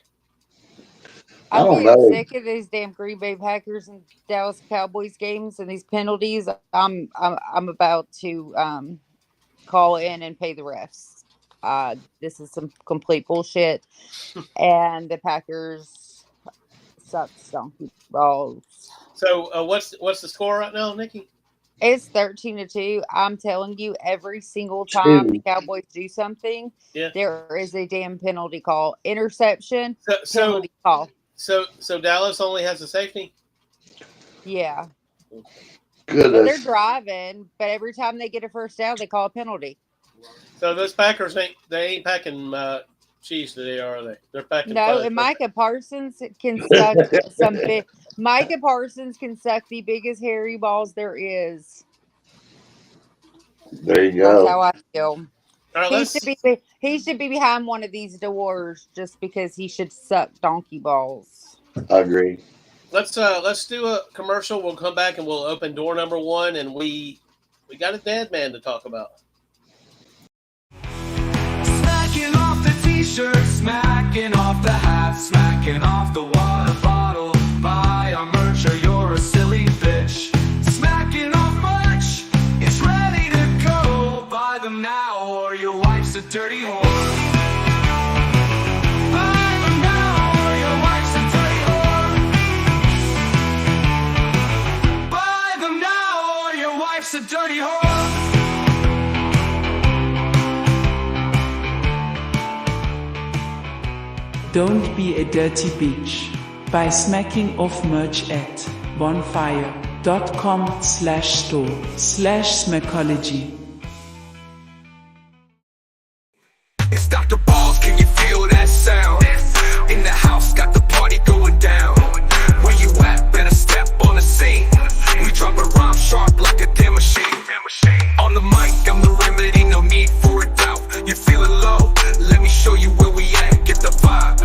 I'm getting sick of these damn Green Bay Packers and Dallas Cowboys games and these penalties. I'm about to call in and pay the refs. This is some complete bullshit, and the Packers suck donkey balls. So what's the score right now, Nikki? It's 13-2. I'm telling you, every single time the Cowboys do something, there is a damn penalty call, interception, penalty call. So Dallas only has a safety? Yeah. Goodness. Well, they're driving, but every time they get a first down, they call a penalty. So those Packers ain't packing cheese today, are they? They're packing No, fudge. and Micah Parsons can suck some big. Micah Parsons can suck the biggest hairy balls there is. There you That's go. how I feel. Right, he should be behind one of these doors just because he should suck donkey balls. I agree. Let's do a commercial. We'll come back and we'll open door number 1, and we got a dead man to talk about. Smacking off the t-shirt, smacking off the hat, smacking off the water bottle. Buy our merch or you're a silly bitch. Smacking off merch, it's ready to go. Buy them now or your wife's a dirty whore. Buy them now or your wife's a dirty whore. Buy them now or your wife's a dirty whore. Don't be a dirty bitch by smacking off merch at bonfire.com/store/smackology. It's Dr. Balls, can you feel that sound? In the house, got the party going down. Where you at? Better step on the scene. We drop a rhyme sharp like a damn machine. On the mic, I'm the remedy, no need for a doubt. You feeling low? Let me show you where we at. Get the vibe.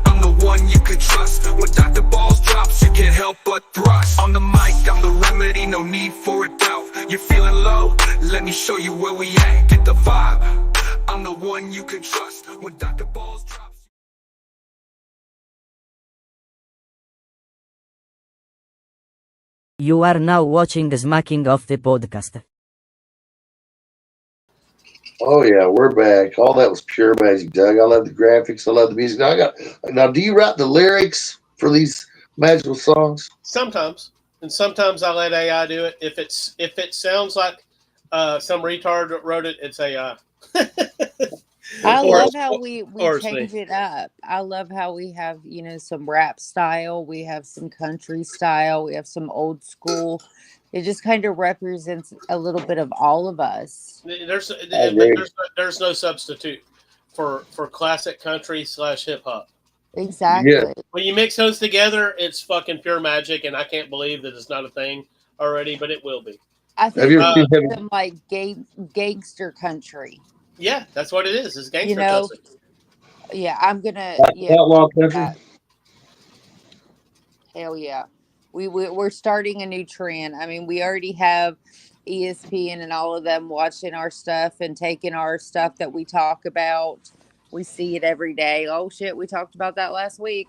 I'm the one you can trust. When Dr. Balls drops, you can't help but thrust. On the mic, I'm the remedy, no need for a doubt. You feeling low? Let me show you where we at. Get the vibe. I'm the one you can trust. When Dr. Balls drops. You are now watching the Smacking Off the podcast. Oh yeah, we're back. All that was pure magic, Doug. I love the graphics. I love the music. Now, do you write the lyrics for these magical songs? Sometimes, and sometimes I let AI do it. If it sounds like some retard wrote it, it's AI. I love how we change it up. I love how we have, some rap style. We have some country style. We have some old school. It just kind of represents a little bit of all of us. There's no substitute for classic country / hip hop. Exactly. Yeah. When you mix those together, it's fucking pure magic, and I can't believe that it's not a thing already, but it will be. I think it's some like gangster country. Yeah, that's what it is. It's gangster country. Yeah, I'm gonna outlaw country. Hell yeah. We're starting a new trend. I mean, we already have ESPN and all of them watching our stuff and taking our stuff that we talk about. We see it every day. Oh shit, we talked about that last week.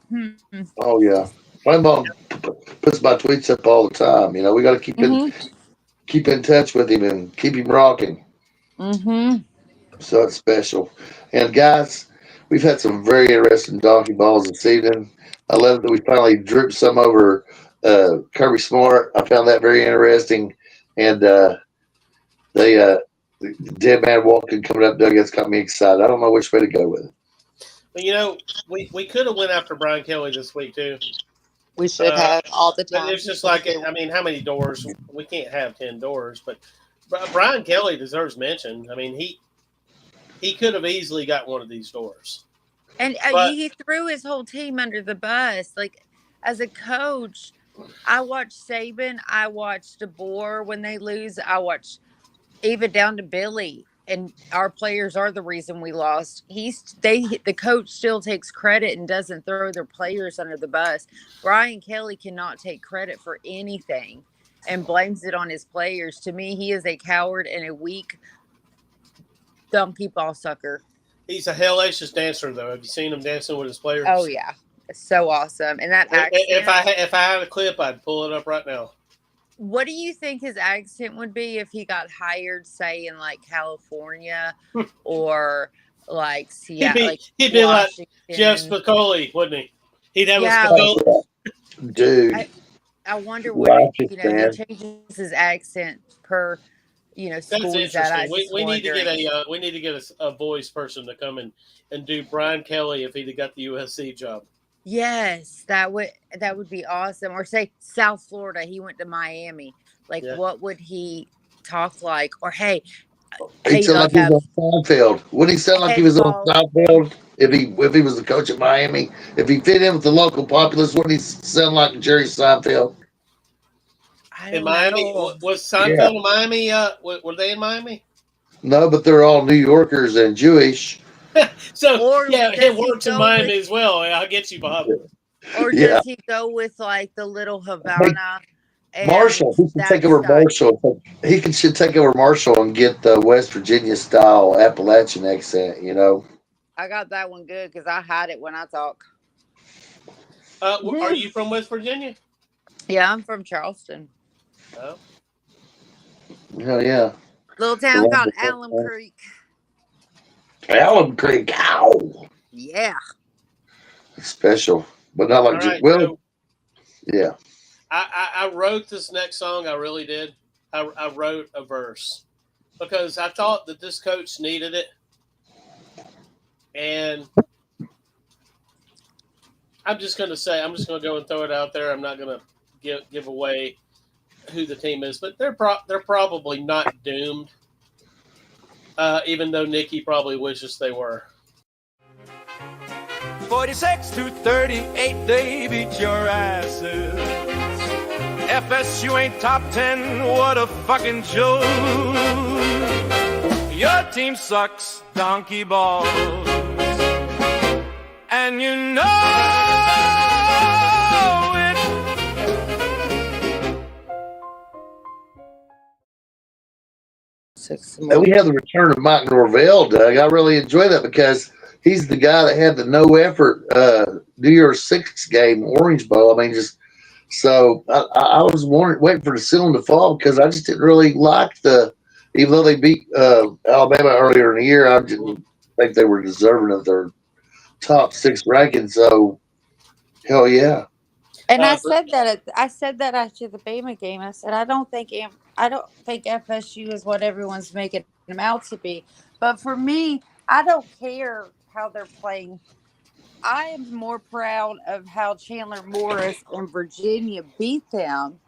Oh yeah, my mom puts my tweets up all the time. We got to keep in touch with him and keep him rocking. Mm-hmm. So it's special. And guys, we've had some very interesting donkey balls this evening. I love that we finally drooped some over Kirby Smart. I found that very interesting. And the dead man walking coming up, Doug, that's got me excited. I don't know which way to go with it. Well, we could have went after Brian Kelly this week too. We should have all the time. It's just like, I mean, how many doors? We can't have 10 doors, but Brian Kelly deserves mention. I mean, he could have easily got one of these doors. And he threw his whole team under the bus. Like, as a coach, I watched Saban. I watched DeBoer when they lose. I watched even down to Billy. And our players are the reason we lost. The coach still takes credit and doesn't throw their players under the bus. Brian Kelly cannot take credit for anything and blames it on his players. To me, he is a coward and a weak donkey ball sucker. He's a hellacious dancer, though. Have you seen him dancing with his players? Oh yeah, it's so awesome. And that accent. If I had a clip, I'd pull it up right now. What do you think his accent would be if he got hired, say, in like California or like Seattle? He'd be like Jeff Spicoli, wouldn't he? He'd have a Spicoli. Dude. I wonder what he changes his accent per school. That's interesting. We need to get a voice person to come and do Brian Kelly if he'd got the USC job. Yes, that would be awesome. Or say South Florida, he went to Miami. Like, what would he talk like? Or hey, He sounded like he was on Seinfeld. Wouldn't he sound like he was on Seinfeld if he was the coach at Miami? If he fit in with the local populace, wouldn't he sound like Jerry Seinfeld? In Miami, was Seinfeld in Miami? Were they in Miami? No, but they're all New Yorkers and Jewish. So it works in Miami as well. I'll get you, Bob. Or does he go with like the little Havana? Marshall, he should take over Marshall. He should take over Marshall and get the West Virginia style Appalachian accent. You know. I got that one good because I hide it when I talk. Are you from West Virginia? Yeah, I'm from Charleston. Oh. Oh yeah. Little town called Alum Creek. Alum Creek, ow. Yeah. Special, but not like yeah. I wrote this next song. I really did. I wrote a verse because I thought that this coach needed it, and I'm just going to go and throw it out there. I'm not going to give away who the team is, but they're probably not doomed. Even though Nikki probably wishes they were. 46-38, they beat your asses. FSU ain't top 10, what a fucking joke. Your team sucks, donkey balls. And you know it. And we have the return of Mike Norvell, Doug. I really enjoy that because he's the guy that had the no effort New Year's Six game, Orange Bowl. I mean, so I was waiting for the ceiling to fall because I just didn't really like even though they beat Alabama earlier in the year, I didn't think they were deserving of their top 6 ranking. So, hell yeah. And I said that after the Bama game. I said I don't think FSU is what everyone's making them out to be. But for me, I don't care how they're playing. I am more proud of how Chandler Morris and Virginia beat them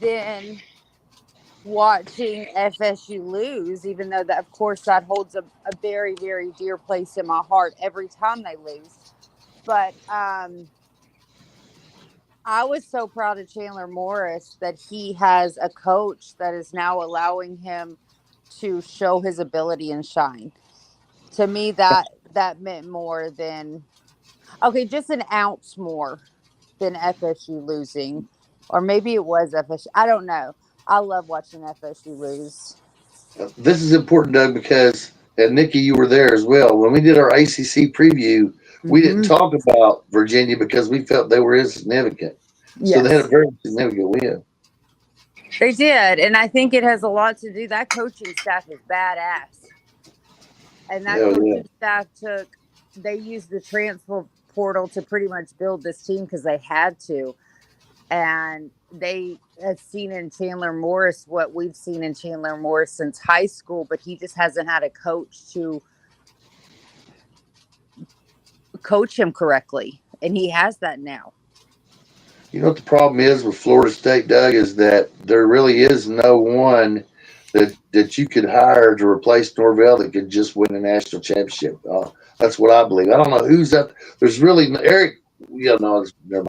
than watching FSU lose, even though that, of course, that holds a very, very dear place in my heart every time they lose. But I was so proud of Chandler Morris that he has a coach that is now allowing him to show his ability and shine. To me, that meant more than, just an ounce more than FSU losing. Or maybe it was FSU. I don't know. I love watching FSU lose. This is important, Doug, because, and Nikki, you were there as well. When we did our ACC preview, we didn't talk about Virginia because we felt they were insignificant. Yes. So they had a very significant win. They did. And I think it has a lot to do. That coaching staff is badass. And that coaching staff they used the transfer portal to pretty much build this team because they had to. And they have seen in Chandler Morris what we've seen in Chandler Morris since high school, but he just hasn't had a coach to coach him correctly. And he has that now. You know what the problem is with Florida State, Doug, is that there really is no one that you could hire to replace Norvell that could just win a national championship. That's what I believe. I don't know who's up. There's really Eric. Never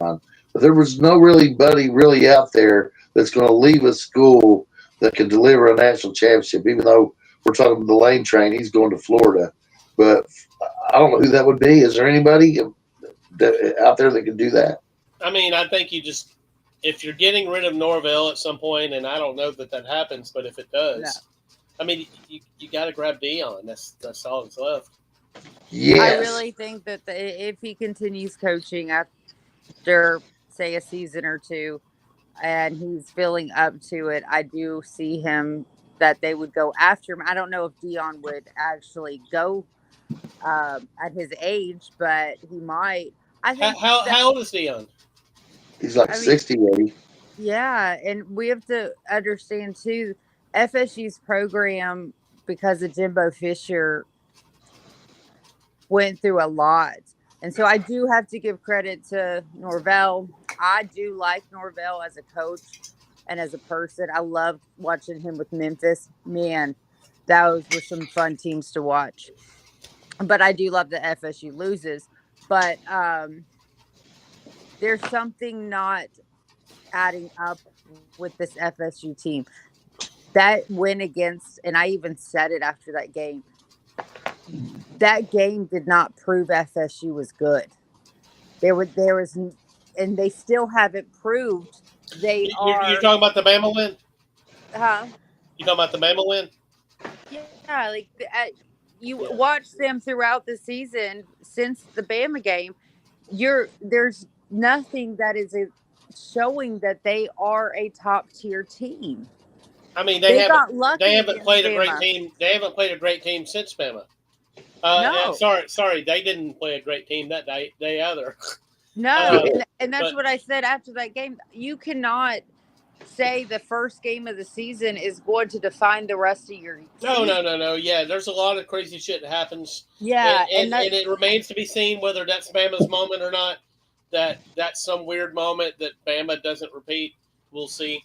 mind. But there was nobody really out there that's going to leave a school that can deliver a national championship. Even though we're talking about the Lane Train, he's going to Florida. But I don't know who that would be. Is there anybody out there that can do that? I mean, I think if you're getting rid of Norvell at some point, and I don't know that happens, but if it does, I mean, you got to grab Dion. That's all that's left. Yes. I really think that if he continues coaching after, say, a season or two, and he's feeling up to it, I do see him that they would go after him. I don't know if Dion would actually go at his age, but he might. I think. How old is Dion? He's like 60, maybe. Yeah, and we have to understand too, FSU's program, because of Jimbo Fisher, went through a lot. And so I do have to give credit to Norvell. I do like Norvell as a coach. and as a person. I loved watching him with Memphis. Man, those were some fun teams to watch. But I do love that FSU loses. But there's something not adding up with this FSU team. That win against, and I even said it after that game, that game did not prove FSU was good. There was, and they still haven't proved they are. You're talking about the Bama win? Huh? You talking about the Bama win? Yeah, like you watch them throughout the season since the Bama game. There's nothing that is showing that they are a top tier team. I mean, they haven't played a great Bama. team. They haven't played a great team since Bama. No. Sorry, they didn't play a great team that day either. No, and that's what I said after that game. You cannot say the first game of the season is going to define the rest of your team. No. Yeah, there's a lot of crazy shit that happens. Yeah, and it remains to be seen whether that's Bama's moment or not. That's some weird moment that Bama doesn't repeat. We'll see.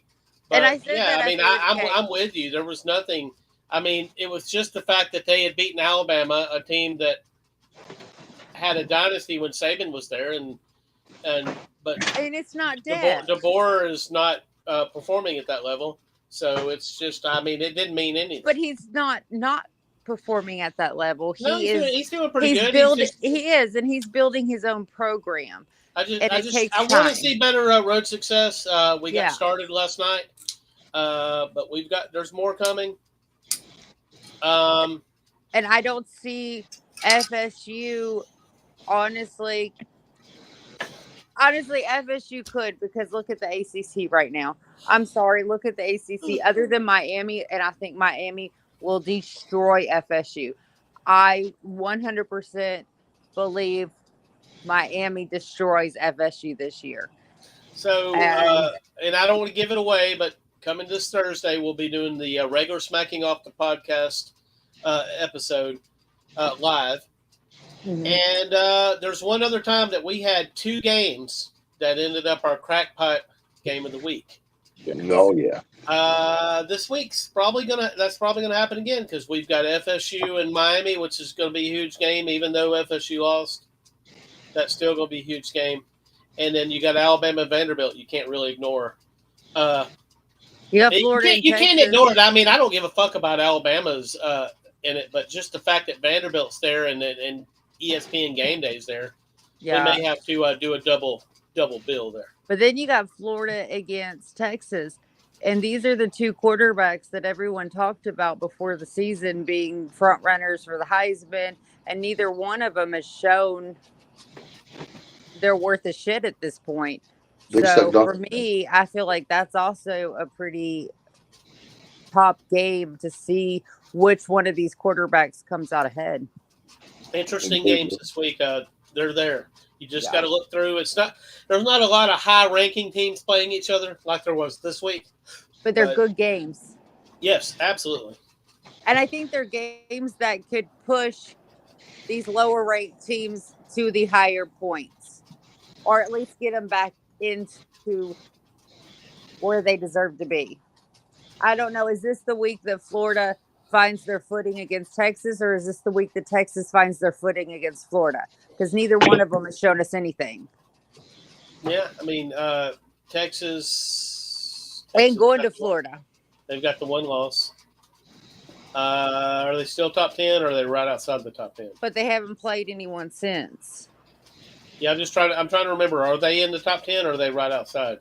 But, and I said that. I mean, I'm with you. There was nothing. I mean, it was just the fact that they had beaten Alabama, a team that had a dynasty when Saban was there, but it's not dead. DeBoer is not performing at that level, so it's just. I mean, it didn't mean anything. But he's not performing at that level. He's doing pretty good. He is, and he's building his own program. I want to see better road success. We got started last night, but there's more coming. And I don't see FSU. Honestly, FSU could, because look at the ACC right now. I'm sorry, look at the ACC. Other than Miami, and I think Miami will destroy FSU. I 100% believe Miami destroys FSU this year. So, and I don't want to give it away, but coming this Thursday, we'll be doing the regular Smacking Off the Podcast episode live. Mm-hmm. And there's one other time that we had two games that ended up our crackpot game of the week. Oh yeah. This week's probably gonna happen again, because we've got FSU and Miami, which is going to be a huge game. Even though FSU lost, that's still going to be a huge game. And then you got Alabama, Vanderbilt. You can't really ignore. Florida. You can't ignore it. I mean, I don't give a fuck about Alabama's in it, but just the fact that Vanderbilt's there and ESPN Game Day's there, we may have to do a double bill there. But then you got Florida against Texas, and these are the two quarterbacks that everyone talked about before the season being front runners for the Heisman, and neither one of them has shown they're worth a shit at this point. So for me, I feel like that's also a pretty top game to see which one of these quarterbacks comes out ahead. Interesting games this week. They're there. You just got to look through. There's not a lot of high-ranking teams playing each other like there was this week. But they're good games. Yes, absolutely. And I think they're games that could push these lower-ranked teams to the higher points, or at least get them back into where they deserve to be. I don't know. Is this the week that Florida finds their footing against Texas, or is this the week that Texas finds their footing against Florida? Because neither one of them has shown us anything. Yeah, I mean, Texas ain't going to Florida. They've got the one loss. Are they still top 10, or are they right outside the top 10? But they haven't played anyone since. Yeah, I'm trying to remember. Are they in the top 10, or are they right outside?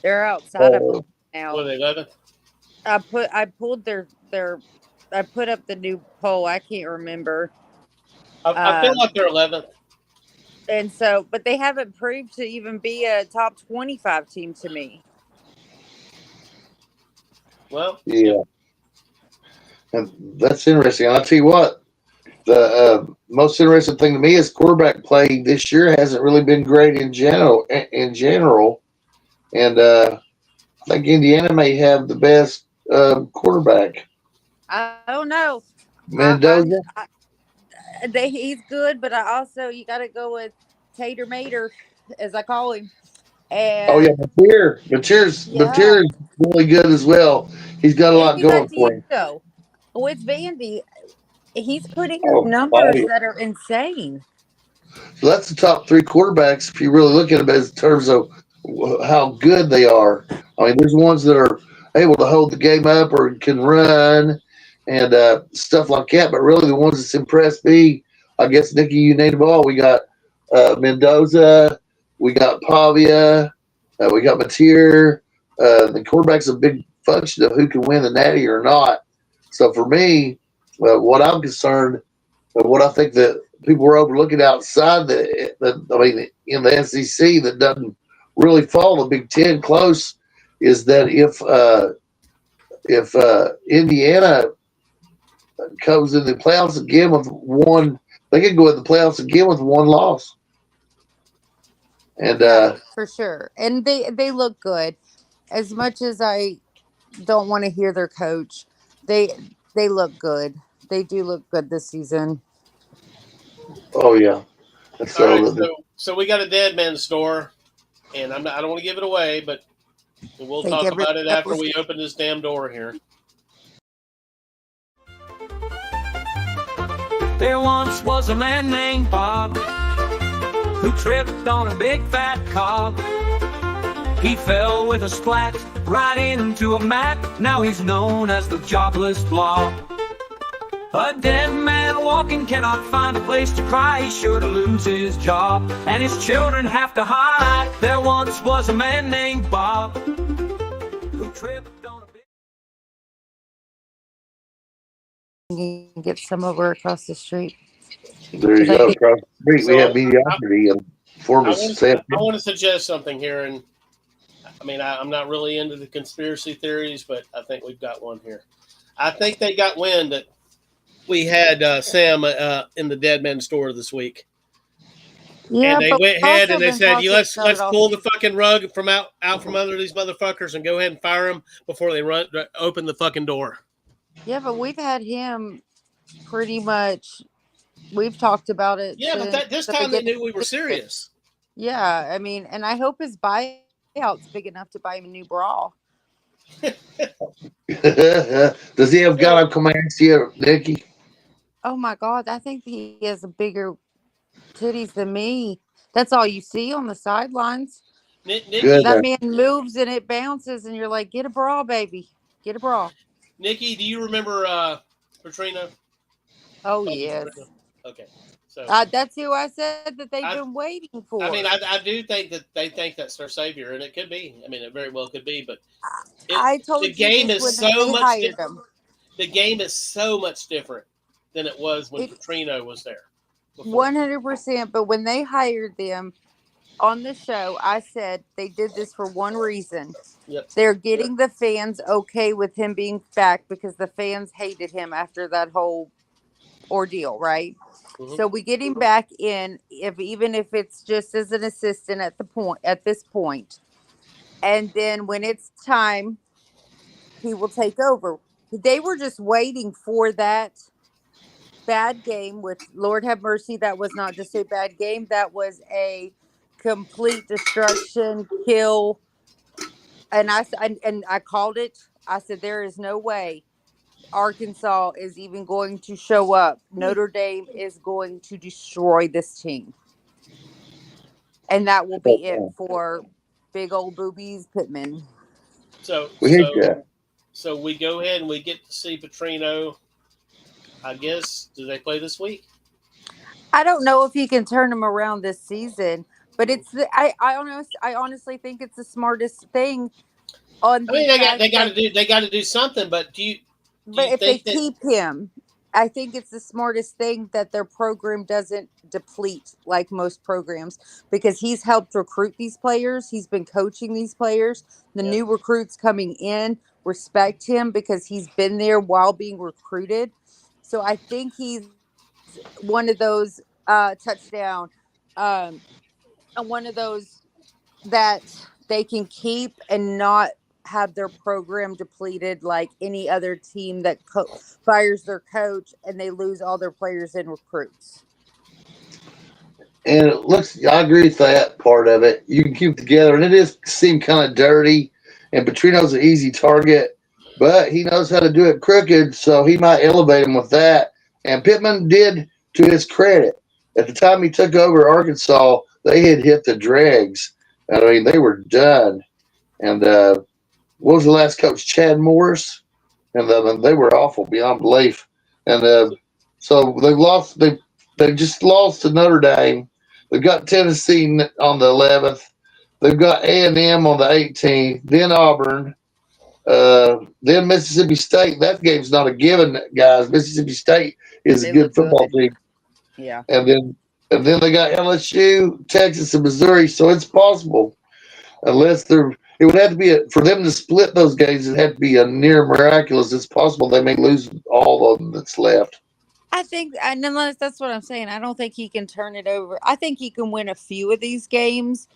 They're outside of them now. Were they 11th? I pulled I put up the new poll. I can't remember. I feel like they're 11th. And so, but they haven't proved to even be a top 25 team to me. Well, yeah. And that's interesting. I'll tell you what, the most interesting thing to me is quarterback play this year hasn't really been great in general. And I think Indiana may have the best quarterback. I don't know. Mendoza. He's good, but you got to go with Tater Mater, as I call him. Oh yeah, And Mateer's yeah, really good as well. He's got a lot Andy going for him. Battisto with Vandy, he's putting up Oh numbers yeah. that are insane. So that's the top three quarterbacks if you really look at them in terms of how good they are. I mean, there's ones that are able to hold the game up or can run and stuff like that. But really, the ones that's impressed me, I guess, Nikki, you named them all. We got Mendoza, we got Pavia, we got Mateer. The quarterback's a big function of who can win the Natty or not. So for me, what I'm concerned, what I think that people were overlooking outside in the SEC that doesn't really follow the Big Ten close is that if Indiana comes in the playoffs again with one, they can go in the playoffs again with one loss. And For sure. And they look good. As much as I don't want to hear their coach, they look good. They do look good this season. Oh yeah. So, all right, so we got a Dead Man store, and I don't want to give it away, but we'll talk about it after we open this damn door here. There once was a man named Bob who tripped on a big fat cob. He fell with a splat right into a mat. Now he's known as the jobless blob. A dead man walking cannot find a place to cry. He's sure to lose his job, and his children have to hide. There once was a man named Bob who tripped on a big... You can get some over across the street. There you go. Across the street, we have mediocrity and form of I want to suggest something here, and I mean, I'm not really into the conspiracy theories, but I think we've got one here. I think they got wind that we had Sam in the Dead Man store this week. Yeah, and they went ahead and they said, let's pull the fucking rug from out from under these motherfuckers and go ahead and fire them before they open the fucking door. Yeah, but we've had him pretty much. We've talked about it. Yeah, but this time they knew we were serious. Yeah, I mean, and I hope his buyout's big enough to buy him a new bra. Does he have God of commands here, Nikki? Oh my God, I think he has a bigger titties than me. That's all you see on the sidelines. Nikki, that man moves and it bounces, and you're like, get a bra, baby. Get a bra. Nikki, do you remember Petrino? Oh, yes. Okay. So that's who I said that they've been waiting for. I mean, I do think that they think that's their savior, and it could be. I mean, it very well could be, but I told the you game is so much different. Him. The game is so much different than it was when Petrino was there. 100%. But when they hired them on the show, I said they did this for one reason. Yep. They're getting the fans okay with him being back because the fans hated him after that whole ordeal, right? Mm-hmm. So we get him back in, even if it's just as an assistant at this point. And then when it's time, he will take over. They were just waiting for that bad game, which, Lord have mercy, that was not just a bad game. That was a complete destruction, kill. And I called it. I said, there is no way Arkansas is even going to show up. Notre Dame is going to destroy this team. And that will be it for big old boobies Pittman. So we go ahead and we get to see Petrino. I guess, do they play this week? I don't know if he can turn them around this season, but it's I honestly think it's the smartest thing. They got to do something. But if they keep him, I think it's the smartest thing that their program doesn't deplete like most programs, because he's helped recruit these players. He's been coaching these players. The new recruits coming in respect him because he's been there while being recruited. So I think he's one of those touchdown, and one of those that they can keep and not have their program depleted like any other team that fires their coach and they lose all their players and recruits. And it looks, I agree with that part of it. You can keep it together, and it is seem kind of dirty. And Petrino's an easy target, but he knows how to do it crooked, so he might elevate him with that. And Pittman did, to his credit, at the time he took over Arkansas, they had hit the dregs. I mean, they were done. And what was the last coach? Chad Morris, and they were awful beyond belief. And so they lost. They just lost to Notre Dame. They've got Tennessee on the 11th. They've got A&M on the 18th. Then Auburn. Then Mississippi State. That game's not a given, guys. Mississippi State is a good football team. Yeah. And then they got LSU, Texas, and Missouri. So it's possible, unless they're. It would have to be for them to split those games. It had to be a near miraculous. It's possible they may lose all of them that's left. I think, and unless that's what I'm saying, I don't think he can turn it over. I think he can win a few of these games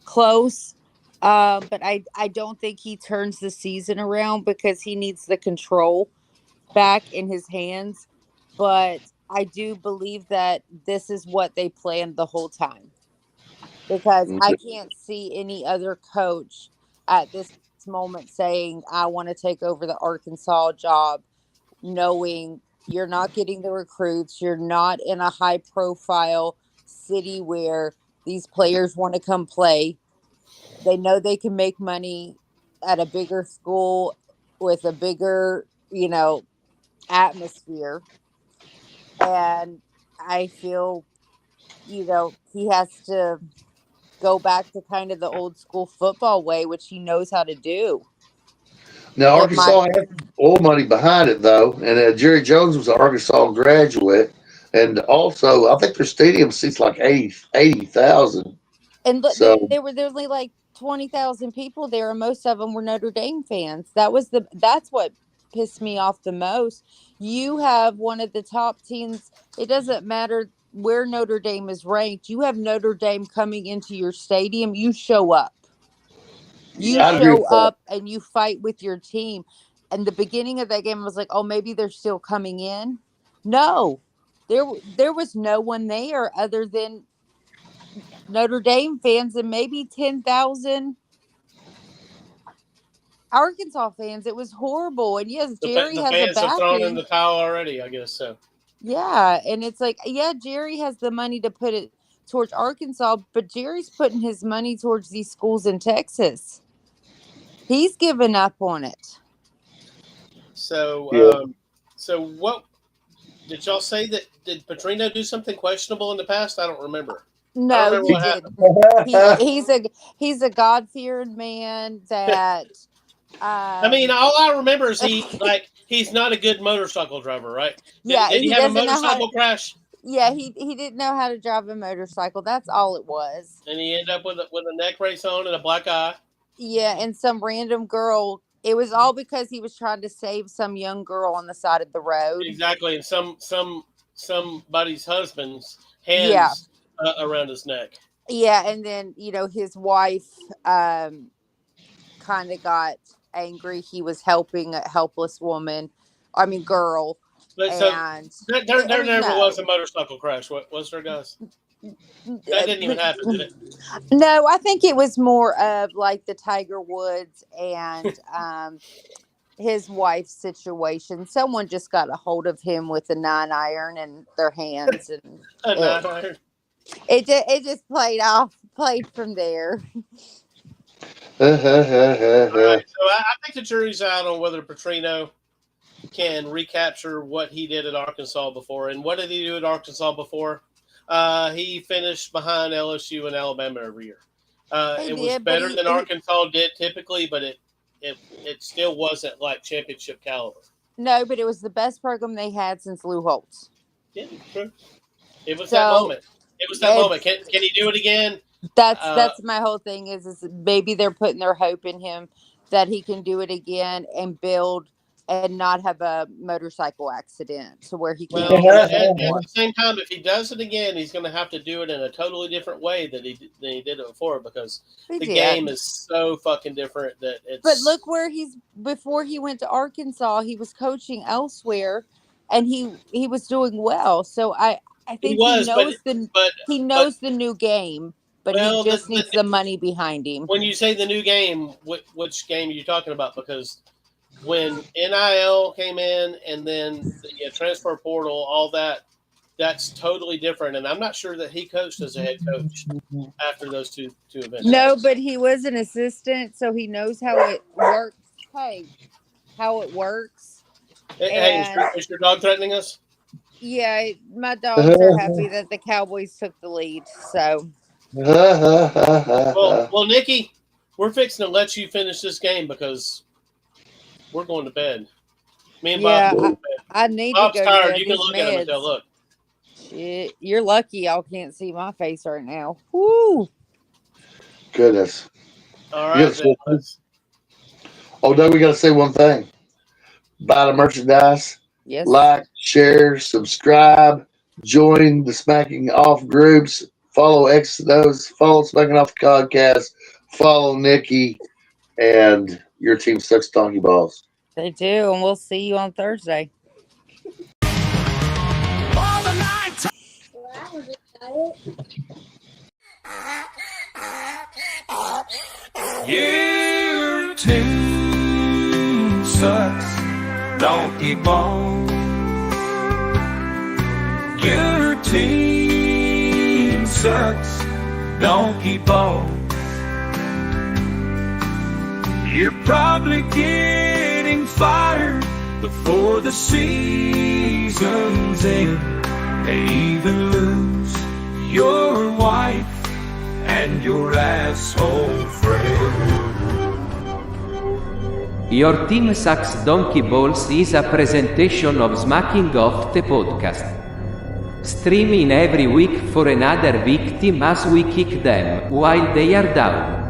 close, but I don't think he turns the season around because he needs the control back in his hands. But I do believe that this is what they planned the whole time, because I can't see any other coach at this moment saying, I want to take over the Arkansas job, knowing you're not getting the recruits. You're not in a high profile city where these players want to come play. They know they can make money at a bigger school with a bigger, atmosphere. And I feel, he has to go back to kind of the old school football way, which he knows how to do. Now, Arkansas has oil money behind it, though, and Jerry Jones was an Arkansas graduate, and also I think their stadium seats like 80,000. And there were only like 20,000 people there, and most of them were Notre Dame fans. That's what pissed me off the most. You have one of the top teams. It doesn't matter where Notre Dame is ranked. You have Notre Dame coming into your stadium. You show up. You show up and you fight with your team. And the beginning of that game, I was like, oh, maybe they're still coming in. No, there was no one there other than Notre Dame fans and maybe 10,000 Arkansas fans. It was horrible. And yes, Jerry has fans a backing. Have thrown in the towel already, I guess so. Yeah, and it's like, yeah, Jerry has the money to put it towards Arkansas, but Jerry's putting his money towards these schools in Texas. He's given up on it. So, so what did y'all say that? Did Petrino do something questionable in the past? I don't remember. No, he didn't. He's a God-fearing man that. I mean, all I remember is he's not a good motorcycle driver, right? Did he have a motorcycle crash? Yeah, he didn't know how to drive a motorcycle. That's all it was. And he ended up with a neck brace on and a black eye. Yeah, and some random girl. It was all because he was trying to save some young girl on the side of the road. Exactly, and somebody's husband's hands around his neck. Yeah, and then his wife kind of got angry. He was helping a helpless girl. But there never was a motorcycle crash. What was there, guys? That didn't even happen, did it? No, I think it was more of like the Tiger Woods and his wife's situation. Someone just got a hold of him with a 9-iron in their hands, and a 9-iron. It just played from there. All right, so I think the jury's out on whether Petrino can recapture what he did at Arkansas before. And what did he do at Arkansas before? He finished behind LSU and Alabama every year. It was better than Arkansas did typically, but it still wasn't like championship caliber. No, but it was the best program they had since Lou Holtz. Yeah, true. It was that moment. It was that moment. Can he do it again? That's my whole thing is maybe they're putting their hope in him that he can do it again and build and not have a motorcycle accident to where he can't. At the same time, if he does it again, he's going to have to do it in a totally different way than he did it before, because the game is so fucking different that it's. But look where before he went to Arkansas, he was coaching elsewhere, and he was doing well. So I think he knows the new game, but he just needs the money behind him. When you say the new game, which game are you talking about? Because when NIL came in and then the transfer portal, all that's totally different. And I'm not sure that he coached as a head coach after those two events. No, but he was an assistant, so he knows how it works. Hey, how it works. Hey, is your dog threatening us? Yeah, my dogs are happy that the Cowboys took the lead. So, well, Nikki, we're fixing to let you finish this game because we're going to bed. Me and Bob. Yeah, I need Bob's to go. tired. You can look at him and tell, look. Shit, you're lucky y'all can't see my face right now. Woo! Goodness. All right. Oh, no, we got to say one thing. Buy the merchandise. Yes. Like, share, subscribe, join the Smacking Off groups, follow follow Smacking Off the podcast, follow Nikki, and your team sucks donkey balls. They do, and we'll see you on Thursday. Your team sucks donkey balls. Your team sucks donkey balls. You're probably getting fired before the season's end. They even lose your wife and your asshole friend. Your Team Sucks Donkey Balls is a presentation of Smacking Off the podcast. Streaming every week for another victim as we kick them while they are down.